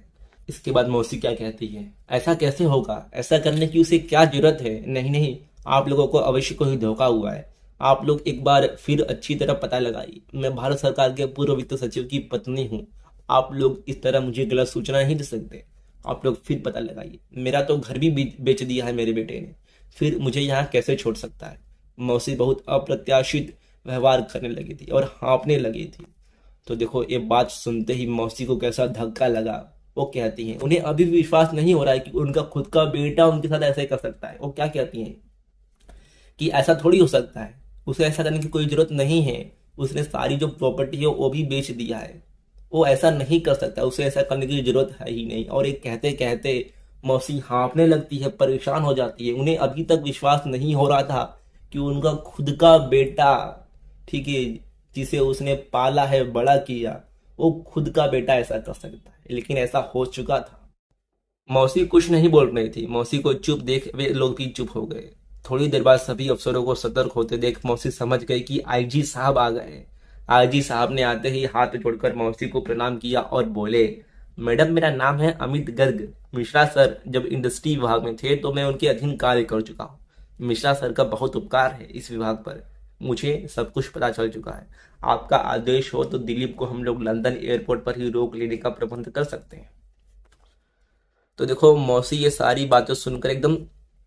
इसके बाद मौसी क्या कहती है, ऐसा कैसे होगा, ऐसा करने की उसे क्या जरूरत है, नहीं नहीं, आप लोगों को अवश्य कोई धोखा हुआ है, आप लोग एक बार फिर अच्छी तरह पता लगाइए, मैं भारत सरकार के पूर्व वित्त सचिव की पत्नी हूँ, आप लोग इस तरह मुझे गलत सूचना नहीं दे सकते, आप लोग फिर पता लगाइए, मेरा तो घर भी बेच दिया है मेरे बेटे ने, फिर मुझे यहाँ कैसे छोड़ सकता है। मौसी बहुत अप्रत्याशित व्यवहार करने लगी थी और हाँफने लगी थी। तो देखो ये बात सुनते ही मौसी को कैसा धक्का लगा। वो कहती हैं, उन्हें अभी भी विश्वास नहीं हो रहा है कि उनका खुद का बेटा उनके साथ ऐसा ही कर सकता है। वो क्या कहती हैं कि ऐसा थोड़ी हो सकता है, उसे ऐसा करने की कोई जरूरत नहीं है, उसने सारी जो प्रॉपर्टी है वो भी बेच दिया है, वो ऐसा नहीं कर सकता, उसे ऐसा करने की जरूरत है ही नहीं। और एक कहते कहते मौसी हाँफने लगती है, परेशान हो जाती है। उन्हें अभी तक विश्वास नहीं हो रहा था कि उनका खुद का बेटा, ठीक है, जिसे उसने पाला है, बड़ा किया, वो खुद का बेटा ऐसा कर सकता है, लेकिन ऐसा हो चुका था। मौसी कुछ नहीं बोल रही थी, मौसी को चुप देख वे लोग भी चुप हो गए। थोड़ी देर बाद सभी अफसरों को सतर्क होते देख मौसी समझ गई कि आईजी साहब आ गए। आईजी साहब ने आते ही हाथ जोड़कर मौसी को प्रणाम किया और बोले, मैडम मेरा नाम है अमित गर्ग, मिश्रा सर जब इंडस्ट्री विभाग में थे तो मैं उनके अधीन कार्य कर चुका हूँ। मिश्रा सर का बहुत उपकार है इस विभाग पर, मुझे सब कुछ पता चल चुका है। आपका आदेश हो तो दिलीप को हम लोग लंदन एयरपोर्ट पर ही रोक लेने का प्रबंध कर सकते हैं। तो देखो मौसी ये सारी बातें सुनकर एकदम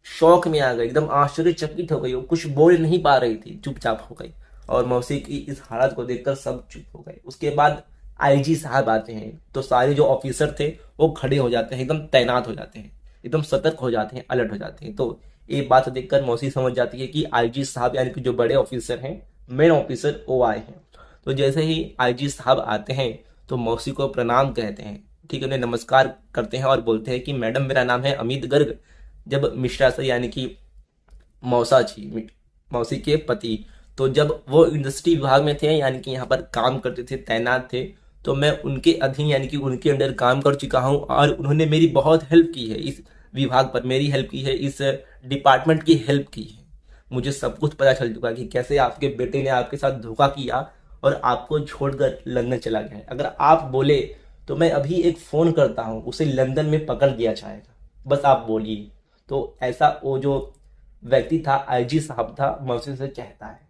शौक में आ गई, एकदम आश्चर्यचकित हो गई, वो कुछ बोल नहीं पा रही थी, चुपचाप हो गई। और मौसी की इस हालत को देखकर सब चुप हो गए। उसके बाद आईजी साहब आते हैं तो सारे जो ऑफिसर थे वो खड़े हो जाते हैं, एकदम तैनात हो जाते हैं, एकदम सतर्क हो जाते हैं, अलर्ट हो जाते हैं। तो ये बात देखकर मौसी समझ जाती है कि आईजी साहब यानी कि जो बड़े ऑफिसर हैं, मेन ऑफिसर, वो आए हैं। तो जैसे ही आईजी साहब आते हैं तो मौसी को प्रणाम कहते हैं, ठीक है, उन्हें नमस्कार करते हैं और बोलते हैं कि मैडम मेरा नाम है अमित गर्ग। जब मिश्रा सर यानी कि मौसा जी, मौसी के पति, तो जब वो इंडस्ट्री विभाग में थे, यानी कि यहाँ पर काम करते थे, तैनात थे, तो मैं उनके अधीन यानी कि उनके अंडर काम कर चुका हूँ और उन्होंने मेरी बहुत हेल्प की है, इस विभाग पर मेरी हेल्प की है, इस डिपार्टमेंट की हेल्प की है। मुझे सब कुछ पता चल चुका है कि कैसे आपके बेटे ने आपके साथ धोखा किया और आपको छोड़कर लंदन चला गया है। अगर आप बोले तो मैं अभी एक फ़ोन करता हूँ, उसे लंदन में पकड़ दिया जाएगा, बस आप बोलिए। तो ऐसा वो जो व्यक्ति था, आईजी साहब था, मौसी से कहता है।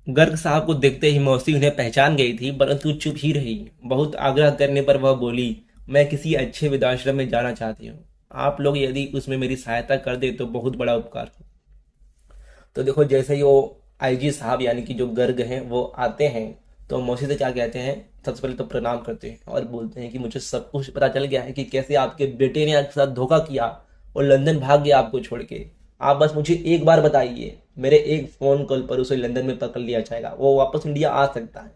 गर्ग साहब को देखते ही मौसी उन्हें पहचान गई थी, परंतु चुप ही रही। बहुत आग्रह करने पर वह बोली, मैं किसी अच्छे वृद्धाश्रम में जाना चाहती हूँ, आप लोग यदि उसमें मेरी सहायता कर दे तो बहुत बड़ा उपकार हो। तो देखो जैसे ही वो आईजी साहब यानी कि जो गर्ग हैं वो आते हैं तो मौसी से क्या कहते हैं, सबसे पहले तो प्रणाम करते हैं और बोलते हैं कि मुझे सब कुछ पता चल गया है कि कैसे आपके बेटे ने आपके साथ धोखा किया और लंदन भाग गया आपको छोड़ के। आप बस मुझे एक बार बताइए, मेरे एक फ़ोन कॉल पर उसे लंदन में पकड़ लिया जाएगा, वो वापस इंडिया आ सकता है।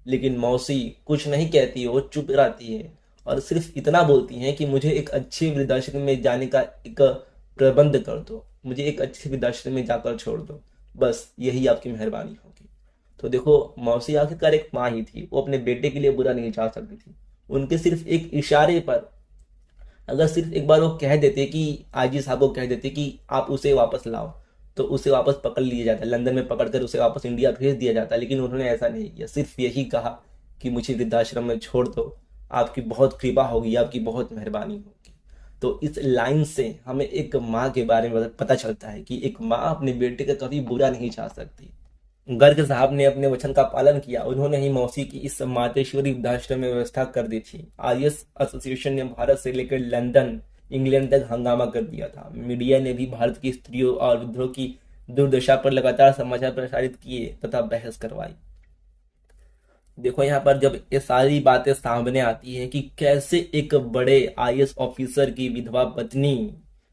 लेकिन मौसी कुछ नहीं कहती, वो चुप रहती है और सिर्फ इतना बोलती हैं कि मुझे एक अच्छे वृद्धाश्रम में जाने का एक प्रबंध कर दो, मुझे एक अच्छे वृद्धाश्रम में जाकर छोड़ दो, बस यही आपकी मेहरबानी होगी। तो देखो, मौसी आखिरकार एक माँ ही थी, वो अपने बेटे के लिए बुरा नहीं चाह सकती थी। उनके सिर्फ एक इशारे पर, अगर सिर्फ एक बार वो कह देते कि आजी साहब को कह देते कि आप उसे वापस लाओ, तो उसे वापस पकड़ लिया जाता, लंदन में पकड़कर उसे वापस इंडिया भेज दिया जाता। लेकिन उन्होंने ऐसा नहीं किया, सिर्फ यही कहा कि मुझे वृद्धाश्रम में छोड़ दो, आपकी बहुत कृपा होगी, आपकी बहुत मेहरबानी होगी। तो इस लाइन से हमें एक माँ के बारे में पता चलता है कि एक माँ अपने बेटे का कभी बुरा नहीं चाह सकती। गर्ग साहब ने अपने वचन का पालन किया। उन्होंने ही मौसी की इस मातेश्वरी वृद्धाश्रम में व्यवस्था कर दी थी। आईएस एसोसिएशन ने भारत से लेकर लंदन, इंग्लैंड तक हंगामा कर दिया था। मीडिया ने भी भारत की स्त्रियों और वृद्धों की दुर्दशा पर लगातार समाचार प्रसारित किए तथा बहस करवाई। देखो, यहाँ पर जब ये सारी बातें सामने आती है कि कैसे एक बड़े आईएएस ऑफिसर की विधवा पत्नी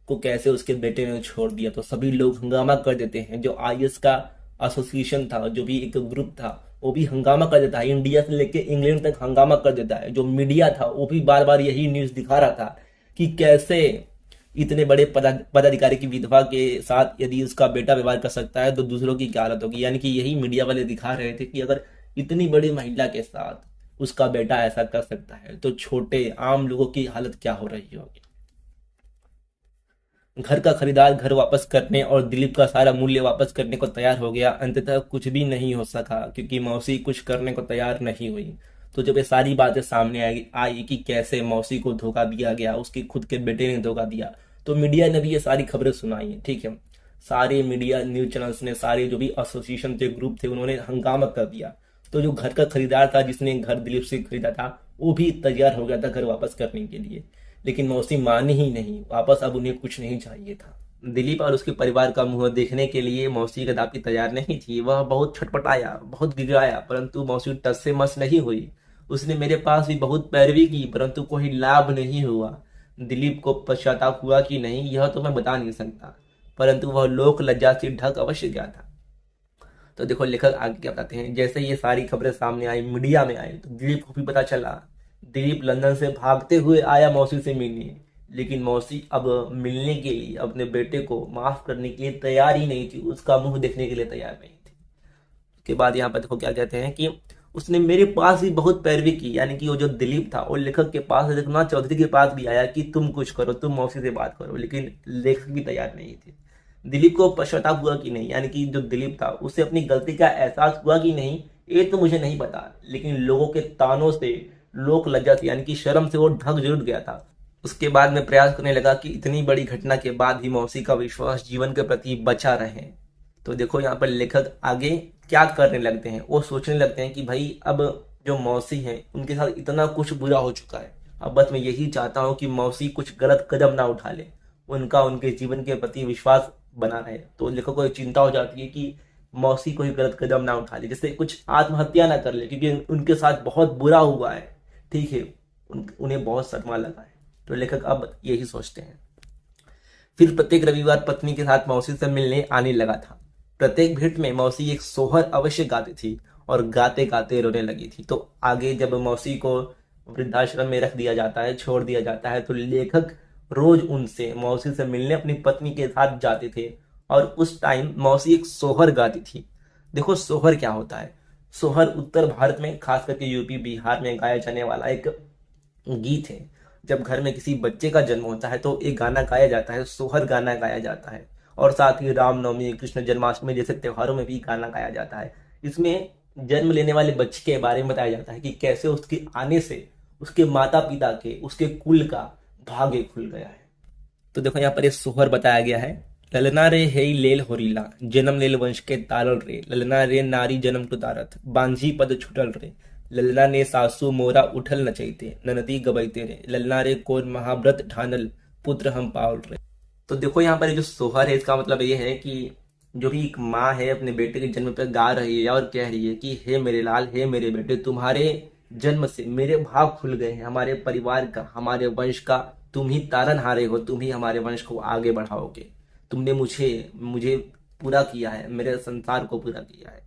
को कैसे उसके बेटे ने छोड़ दिया, तो सभी लोग हंगामा कर देते हैं। जो आईएएस का एसोसिएशन था, जो भी एक ग्रुप था, वो भी हंगामा कर देता है। इंडिया से लेके इंग्लैंड तक हंगामा कर देता है। जो मीडिया था वो भी बार बार यही न्यूज दिखा रहा था कि कैसे इतने बड़े पदाधिकारी की विधवा के साथ यदि उसका बेटा व्यवहार कर सकता है तो दूसरों की क्या हालत होगी। यानी कि यही मीडिया वाले दिखा रहे थे कि अगर इतनी बड़ी महिला के साथ उसका बेटा ऐसा कर सकता है तो छोटे आम लोगों की हालत क्या हो रही होगी। घर का खरीदार घर वापस करने और दिलीप का सारा मूल्य वापस करने को तैयार हो गया। अंततः कुछ भी नहीं हो सका क्योंकि मौसी कुछ करने को तैयार नहीं हुई। तो जब ये सारी बातें सामने आई कि कैसे मौसी को धोखा दिया गया, उसके खुद के बेटे ने धोखा दिया, तो मीडिया ने भी ये सारी खबरें सुनाई हैं। ठीक है, सारे मीडिया न्यूज चैनल्स ने, सारे जो भी एसोसिएशन थे, ग्रुप थे, उन्होंने हंगामा कर दिया। तो जो घर का खरीदार था, जिसने घर दिलीप से खरीदा था, वो भी तैयार हो गया था घर वापस करने के लिए। लेकिन मौसी मानी ही नहीं, वापस अब उन्हें कुछ नहीं चाहिए था। दिलीप और उसके परिवार का मुंह देखने के लिए मौसी कदापि तैयार नहीं थी। वह बहुत छटपटाया, बहुत गिड़ाया, परंतु मौसी टस से मस नहीं हुई। उसने मेरे पास भी बहुत पैरवी की, परंतु कोई लाभ नहीं हुआ। दिलीप को पश्चाताप हुआ कि नहीं, यह तो मैं बता नहीं सकता, परंतु वह लोक लज्जा से ढक अवश्य गया था। तो देखो, लेखक आगे क्या बताते हैं। जैसे ये सारी खबरें सामने आई, मीडिया में आई, तो दिलीप को भी पता चला। दिलीप लंदन से भागते हुए आया मौसी से मिलने, लेकिन मौसी अब मिलने के लिए, अपने बेटे को माफ करने के लिए तैयार ही नहीं थी, उसका मुंह देखने के लिए तैयार नहीं थी। उसके बाद यहाँ पर देखो क्या कहते हैं कि उसने मेरे पास भी बहुत पैरवी की। यानी कि वो जो दिलीप था, वो लेखक के पास, रघुनाथ चौधरी के पास भी आया कि तुम कुछ करो, तुम मौसी से बात करो, लेकिन लेखक भी तैयार नहीं थे। दिलीप को पश्चाताप हुआ कि नहीं, यानी कि जो दिलीप था उसे अपनी गलती का एहसास हुआ कि नहीं, ये तो मुझे नहीं पता, लेकिन लोगों के तानों से, लोक लज्जा से, यानी कि शर्म से वो ढक जरूर गया था। उसके बाद में प्रयास करने लगा कि इतनी बड़ी घटना के बाद भी मौसी का विश्वास जीवन के प्रति बचा रहे। तो देखो, यहाँ पर लेखक आगे क्या करने लगते हैं। वो सोचने लगते हैं कि भाई, अब जो मौसी है उनके साथ इतना कुछ बुरा हो चुका है, अब बस मैं यही चाहता हूँ कि मौसी कुछ गलत कदम ना उठा ले, उनका उनके जीवन के प्रति विश्वास बना रहे। तो लेखक को चिंता हो जाती है कि मौसी कोई गलत कदम ना उठा ले, जैसे कुछ आत्महत्या ना कर ले, क्योंकि उनके साथ बहुत बुरा हुआ है। ठीक है, उन्हें बहुत सदमा लगा है। तो लेखक अब यही सोचते हैं। फिर प्रत्येक रविवार पत्नी के साथ मौसी से मिलने आने लगा था। प्रत्येक भेंट में मौसी एक सोहर अवश्य गाती थी और गाते गाते रोने लगी थी। तो आगे जब मौसी को वृद्धाश्रम में रख दिया जाता है, छोड़ दिया जाता है, तो लेखक रोज उनसे, मौसी से मिलने अपनी पत्नी के साथ जाते थे और उस टाइम मौसी एक सोहर गाती थी। देखो, सोहर क्या होता है। सोहर उत्तर भारत में, खास करके यूपी बिहार में गाया जाने वाला एक गीत है। जब घर में किसी बच्चे का जन्म होता है तो एक गाना गाया जाता है, सोहर गाना गाया जाता है। और साथ ही रामनवमी, कृष्ण जन्माष्टमी जैसे त्योहारों में भी गाना गाया जाता है। इसमें जन्म लेने वाले बच्चे के बारे में बताया जाता है कि कैसे उसके आने से उसके माता पिता के, उसके कुल का भाग्य खुल गया है। तो देखो, यहाँ पर एक सोहर बताया गया है। ललना रे हेई लेल होरीला, जन्म लेल वंश के तारल रे, ललना रे नारी जन्म टुतारथ, बांझी पद छुटल रे, ललना ने सासू मोरा उठल नचैते, ननदी गबैते रे, ललना रे कोन महाव्रत ठानल, पुत्र हम पावल रे। तो देखो, यहाँ पर जो सोहर है, इसका मतलब ये है कि जो भी एक माँ है अपने बेटे के जन्म पर गा रही है और कह रही है कि हे मेरे लाल, हे मेरे बेटे, तुम्हारे जन्म से मेरे भाव खुल गए हैं, हमारे परिवार का, हमारे वंश का तुम ही तारनहारे हो, तुम ही हमारे वंश को आगे बढ़ाओगे। तुमने मुझे पूरा किया है, मेरे संसार को पूरा किया है।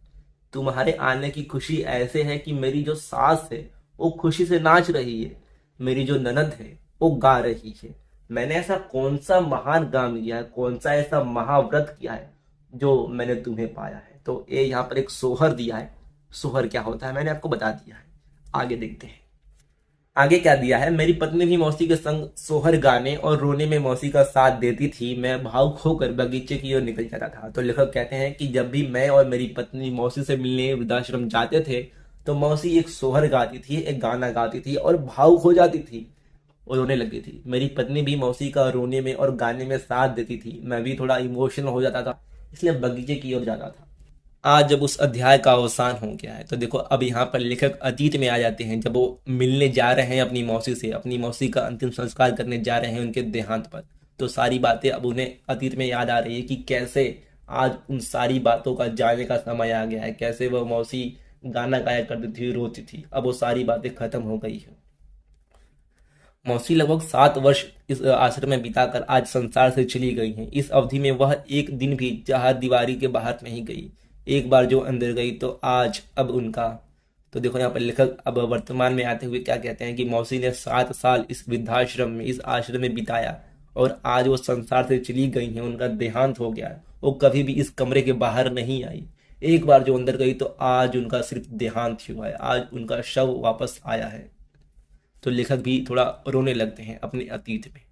तुम्हारे आने की खुशी ऐसे है कि मेरी जो सास है वो खुशी से नाच रही है। मेरी जो ननद है वो गा रही है। मैंने ऐसा कौन सा महान काम किया है, कौन सा ऐसा महाव्रत किया है जो मैंने तुम्हें पाया है। तो ये यहाँ पर एक सोहर दिया है। सोहर क्या होता है मैंने आपको बता दिया है, आगे देखते हैं। आगे क्या दिया है, मेरी पत्नी भी मौसी के संग सोहर गाने और रोने में मौसी का साथ देती थी। मैं भावुक होकर बगीचे की ओर निकल जाता था। तो लेखक कहते हैं कि जब भी मैं और मेरी पत्नी मौसी से मिलने वृद्धाश्रम जाते थे तो मौसी एक सोहर गाती थी, एक गाना गाती थी और भावुक हो जाती थी और रोने लगी थी। मेरी पत्नी भी मौसी का रोने में और गाने में साथ देती थी। मैं भी थोड़ा इमोशनल हो जाता था, इसलिए बगीचे की ओर जाता था। आज जब उस अध्याय का अवसान हो गया है तो देखो अब यहाँ पर लेखक अतीत में आ जाते हैं, जब वो मिलने जा रहे हैं अपनी मौसी से, अपनी मौसी का अंतिम संस्कार करने जा रहे हैं उनके देहांत पर। तो सारी बातें अब उन्हें अतीत में याद आ रही है कि कैसे आज उन सारी बातों का जाने का समय आ गया है, कैसे वह मौसी गाना गाया करती थी, रोती थी। अब वो सारी बातें खत्म हो गई है। मौसी लगभग 7 वर्ष इस आश्रम में बिताकर आज संसार से चली गई हैं। इस अवधि में वह एक दिन भी चार दीवारी के बाहर नहीं गई। एक बार जो अंदर गई तो आज अब उनका। तो देखो यहाँ पर लेखक अब वर्तमान में आते हुए क्या कहते हैं कि मौसी ने 7 साल इस वृद्धाश्रम में, इस आश्रम में बिताया और आज वो संसार से चली गई हैं, उनका देहांत हो गया है। वो कभी भी इस कमरे के बाहर नहीं आई। एक बार जो अंदर गई तो आज उनका सिर्फ देहांत हुआ है, आज उनका शव वापस आया है। तो लेखक भी थोड़ा रोने लगते हैं अपने अतीत में।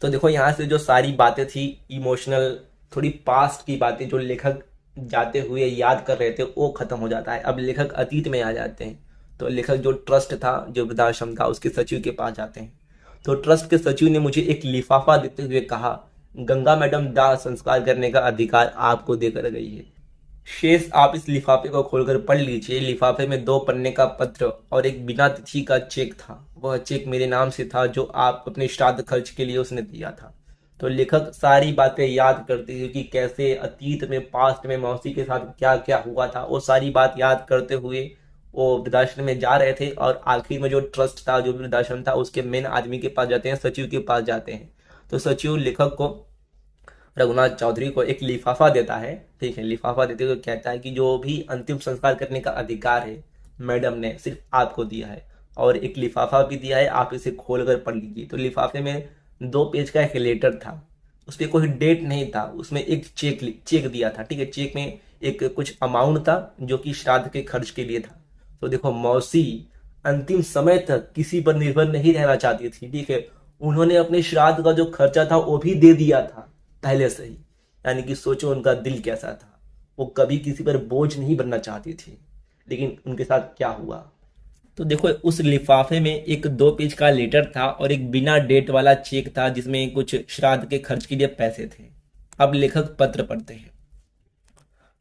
तो देखो यहाँ से जो सारी बातें थी इमोशनल, थोड़ी पास्ट की बातें जो लेखक जाते हुए याद कर रहे थे वो खत्म हो जाता है। अब लेखक अतीत में आ जाते हैं। तो लेखक जो ट्रस्ट था, जो वृद्धाश्रम था, उसके सचिव के पास जाते हैं। तो ट्रस्ट के सचिव ने मुझे एक लिफाफा देते हुए कहा, गंगा मैडम दाह संस्कार करने का अधिकार आपको देकर गई है। शेष आप इस लिफाफे को खोलकर पढ़ लीजिए। लिफाफे में 2 पन्ने का पत्र और एक बिना तिथि का चेक था। वह चेक मेरे नाम से था जो आप अपने श्राद्ध खर्च के लिए उसने दिया था। तो लेखक सारी बातें याद करते हैं कि कैसे अतीत में, पास्ट में मौसी के साथ क्या क्या हुआ था, वो सारी बात याद करते हुए वो वृद्धाश्रम में जा रहे थे। और आखिर में जो ट्रस्ट था, जो वृद्धाश्रम था, उसके मेन आदमी के पास जाते हैं, सचिव के पास जाते हैं। तो सचिव लेखक को, रघुनाथ चौधरी को, एक लिफाफा देता है। ठीक है, लिफाफा देते हुए कहता है कि जो भी अंतिम संस्कार करने का अधिकार है मैडम ने सिर्फ आपको दिया है, और एक लिफाफा भी दिया है, आप इसे खोलकर पढ़ लीजिए। तो लिफाफे में 2 पेज का एक लेटर था, उस पर कोई डेट नहीं था, उसमें एक चेक दिया था। ठीक है, चेक में एक कुछ अमाउंट था जो कि श्राद्ध के खर्च के लिए था। तो देखो मौसी अंतिम समय तक किसी पर निर्भर नहीं रहना चाहती थी। ठीक है, उन्होंने अपने श्राद्ध का जो खर्चा था वो भी दे दिया था पहले से ही। यानी कि सोचो उनका दिल कैसा था, वो कभी किसी पर बोझ नहीं बनना चाहती थी। लेकिन उनके साथ क्या हुआ, तो देखो उस लिफाफे में एक 2 पेज का लेटर था और एक बिना डेट वाला चेक था जिसमें कुछ श्राद्ध के खर्च के लिए पैसे थे। अब लेखक पत्र पढ़ते हैं।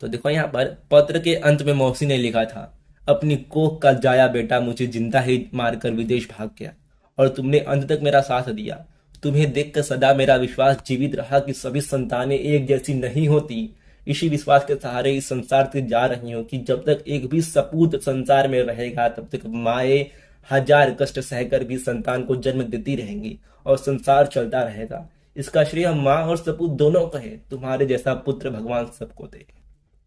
तो देखो यहाँ पर पत्र के अंत में मौसी ने लिखा था, अपनी कोख का जाया बेटा मुझे जिंदा ही मारकर विदेश भाग गया और तुमने अंत तक मेरा साथ दिया। तुम्हें देखकर सदा मेरा विश्वास जीवित रहा कि सभी संतानें एक जैसी नहीं होती। इसी विश्वास के सहारे इस संसार से जा रही हूँ कि जब तक एक भी सपूत संसार में रहेगा तब तक माएँ 1000 कष्ट सहकर भी संतान को जन्म देती रहेंगी और संसार चलता रहेगा। इसका श्रेय माँ और सपूत दोनों को है। तुम्हारे जैसा पुत्र भगवान सबको दे।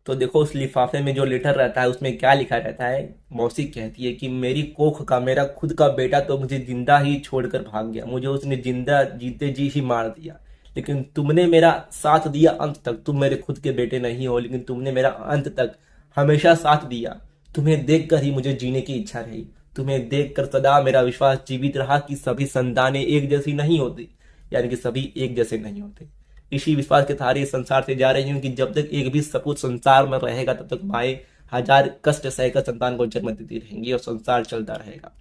तो देखो उस लिफाफे में जो लेटर रहता है उसमें क्या लिखा रहता है। मौसी कहती है कि मेरी कोख का, मेरा खुद का बेटा तो मुझे जिंदा ही छोड़कर भाग गया, मुझे उसने जिंदा जीते जी ही मार दिया। लेकिन तुमने मेरा साथ दिया अंत तक। तुम मेरे खुद के बेटे नहीं हो, लेकिन तुमने मेरा अंत तक हमेशा साथ दिया। तुम्हें देखकर ही मुझे जीने की इच्छा रही। तुम्हें देखकर सदा मेरा विश्वास जीवित रहा कि सभी संतानें एक जैसी नहीं होती, यानी कि सभी एक जैसे नहीं होते। इसी विश्वास के सहारे इस संसार से जा रही हूँ कि जब तक एक भी सपूत संसार में रहेगा तब तक माएँ 1000 कष्ट सहकर संतान को जन्म देती रहेंगी और संसार चलता रहेगा।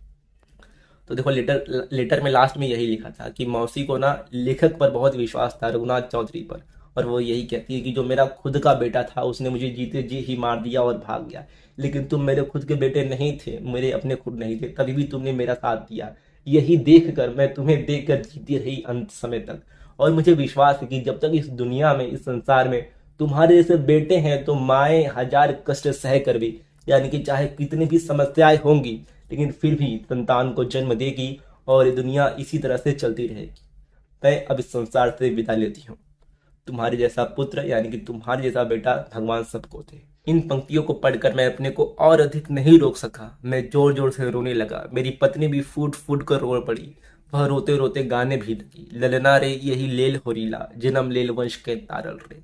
तो देखो लेटर में लास्ट में यही लिखा था कि मौसी को ना लेखक पर बहुत विश्वास था, रघुनाथ चौधरी पर, और वो यही कहती है कि जो मेरा खुद का बेटा था उसने मुझे जीते जी ही मार दिया और भाग गया। लेकिन तुम मेरे खुद के बेटे नहीं थे, मेरे अपने खुद नहीं थे, तभी भी तुमने मेरा साथ दिया। यही देखकर मैं तुम्हें देखकर जीती रही अंत समय तक। और मुझे विश्वास है कि जब तक इस दुनिया में, इस संसार में तुम्हारे जैसे बेटे हैं तो माएँ 1000 कष्ट सह कर भी, यानी कि चाहे कितनी भी समस्याएं होंगी, लेकिन फिर भी संतान को जन्म देगी और ये दुनिया इसी तरह से चलती रहेगी। मैं अब इस संसार से विदा लेती हूँ। तुम्हारे जैसा पुत्र यानी कि तुम्हारे जैसा बेटा भगवान सबको थे। इन पंक्तियों को पढ़कर मैं अपने को और अधिक नहीं रोक सका। मैं जोर जोर से रोने लगा। मेरी पत्नी भी फूट फूट कर रो पड़ी। वह रोते रोते गाने भी लगी, ललना रे यही लेल होरीला, जन्म लेल वंश के तारल रे।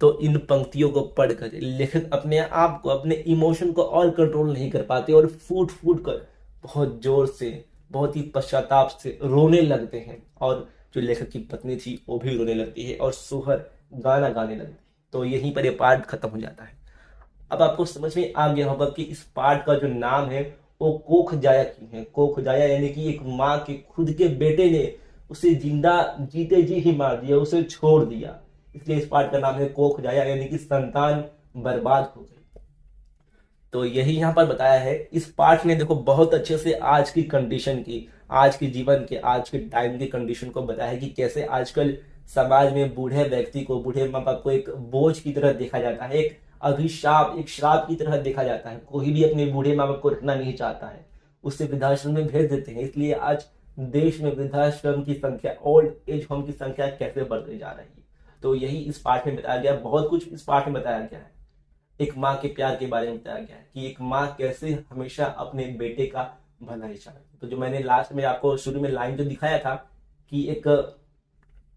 तो इन पंक्तियों को पढ़कर लेखक अपने आप को, अपने इमोशन को और कंट्रोल नहीं कर पाते और फूट फूट कर बहुत जोर से, बहुत ही पश्चाताप से रोने लगते हैं। और जो लेखक की पत्नी थी वो भी रोने लगती है और सोहर गाना गाने लगती है। तो यहीं पर ये पार्ट खत्म हो जाता है। अब आपको समझ में आ गया होगा कि इस पार्ट का जो नाम है वो कोख जाया क्यों है। कोख जाया यानी कि एक माँ के खुद के बेटे ने उसे जिंदा जीते जी ही मार दिया, उसे छोड़ दिया, इसलिए इस पार्ट का नाम है कोख जाया, यानी कि संतान बर्बाद हो गई। तो यही यहाँ पर बताया है। इस पार्ट ने देखो बहुत अच्छे से आज की कंडीशन की, आज के जीवन के, आज के टाइम की कंडीशन को बताया है कि कैसे आजकल समाज में बूढ़े व्यक्ति को, बूढ़े माँ बाप को एक बोझ की तरह देखा जाता है, एक अभिशाप, एक श्राप की तरह देखा जाता है। कोई भी अपने बूढ़े माँ बाप को रखना नहीं चाहता है, उससे वृद्धाश्रम में भेज देते हैं। इसलिए आज देश में वृद्धाश्रम की संख्या, ओल्ड एज होम की संख्या कैसे बढ़ती जा रही है, तो यही इस पार्ट में बताया गया। बहुत कुछ इस पार्ट में बताया गया है। एक माँ के प्यार के बारे में बताया गया है कि एक माँ कैसे हमेशा अपने बेटे का भला ही चाहती। तो जो मैंने लास्ट में आपको शुरू में लाइन जो दिखाया था कि एक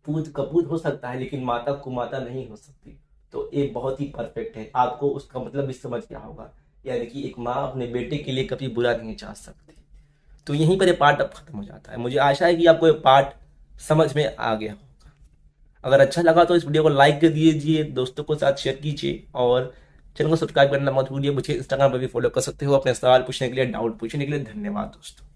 पूत कपूत हो सकता है लेकिन माता कुमाता नहीं हो सकती, तो ये बहुत ही परफेक्ट है। आपको उसका मतलब भी समझ गया होगा, यानी कि एक माँ अपने बेटे के लिए कभी बुरा नहीं चाह सकती। तो यहीं पर ये पार्ट अब खत्म हो जाता है। मुझे आशा है कि आपको ये पार्ट समझ में आ गया होगा। अगर अच्छा लगा तो इस वीडियो को लाइक कर दीजिए, दोस्तों के साथ शेयर कीजिए और चैनल को सब्सक्राइब करना मत भूलिए। मुझे इंस्टाग्राम पर भी फॉलो कर सकते हो अपने सवाल पूछने के लिए, डाउट पूछने के लिए। धन्यवाद दोस्तों।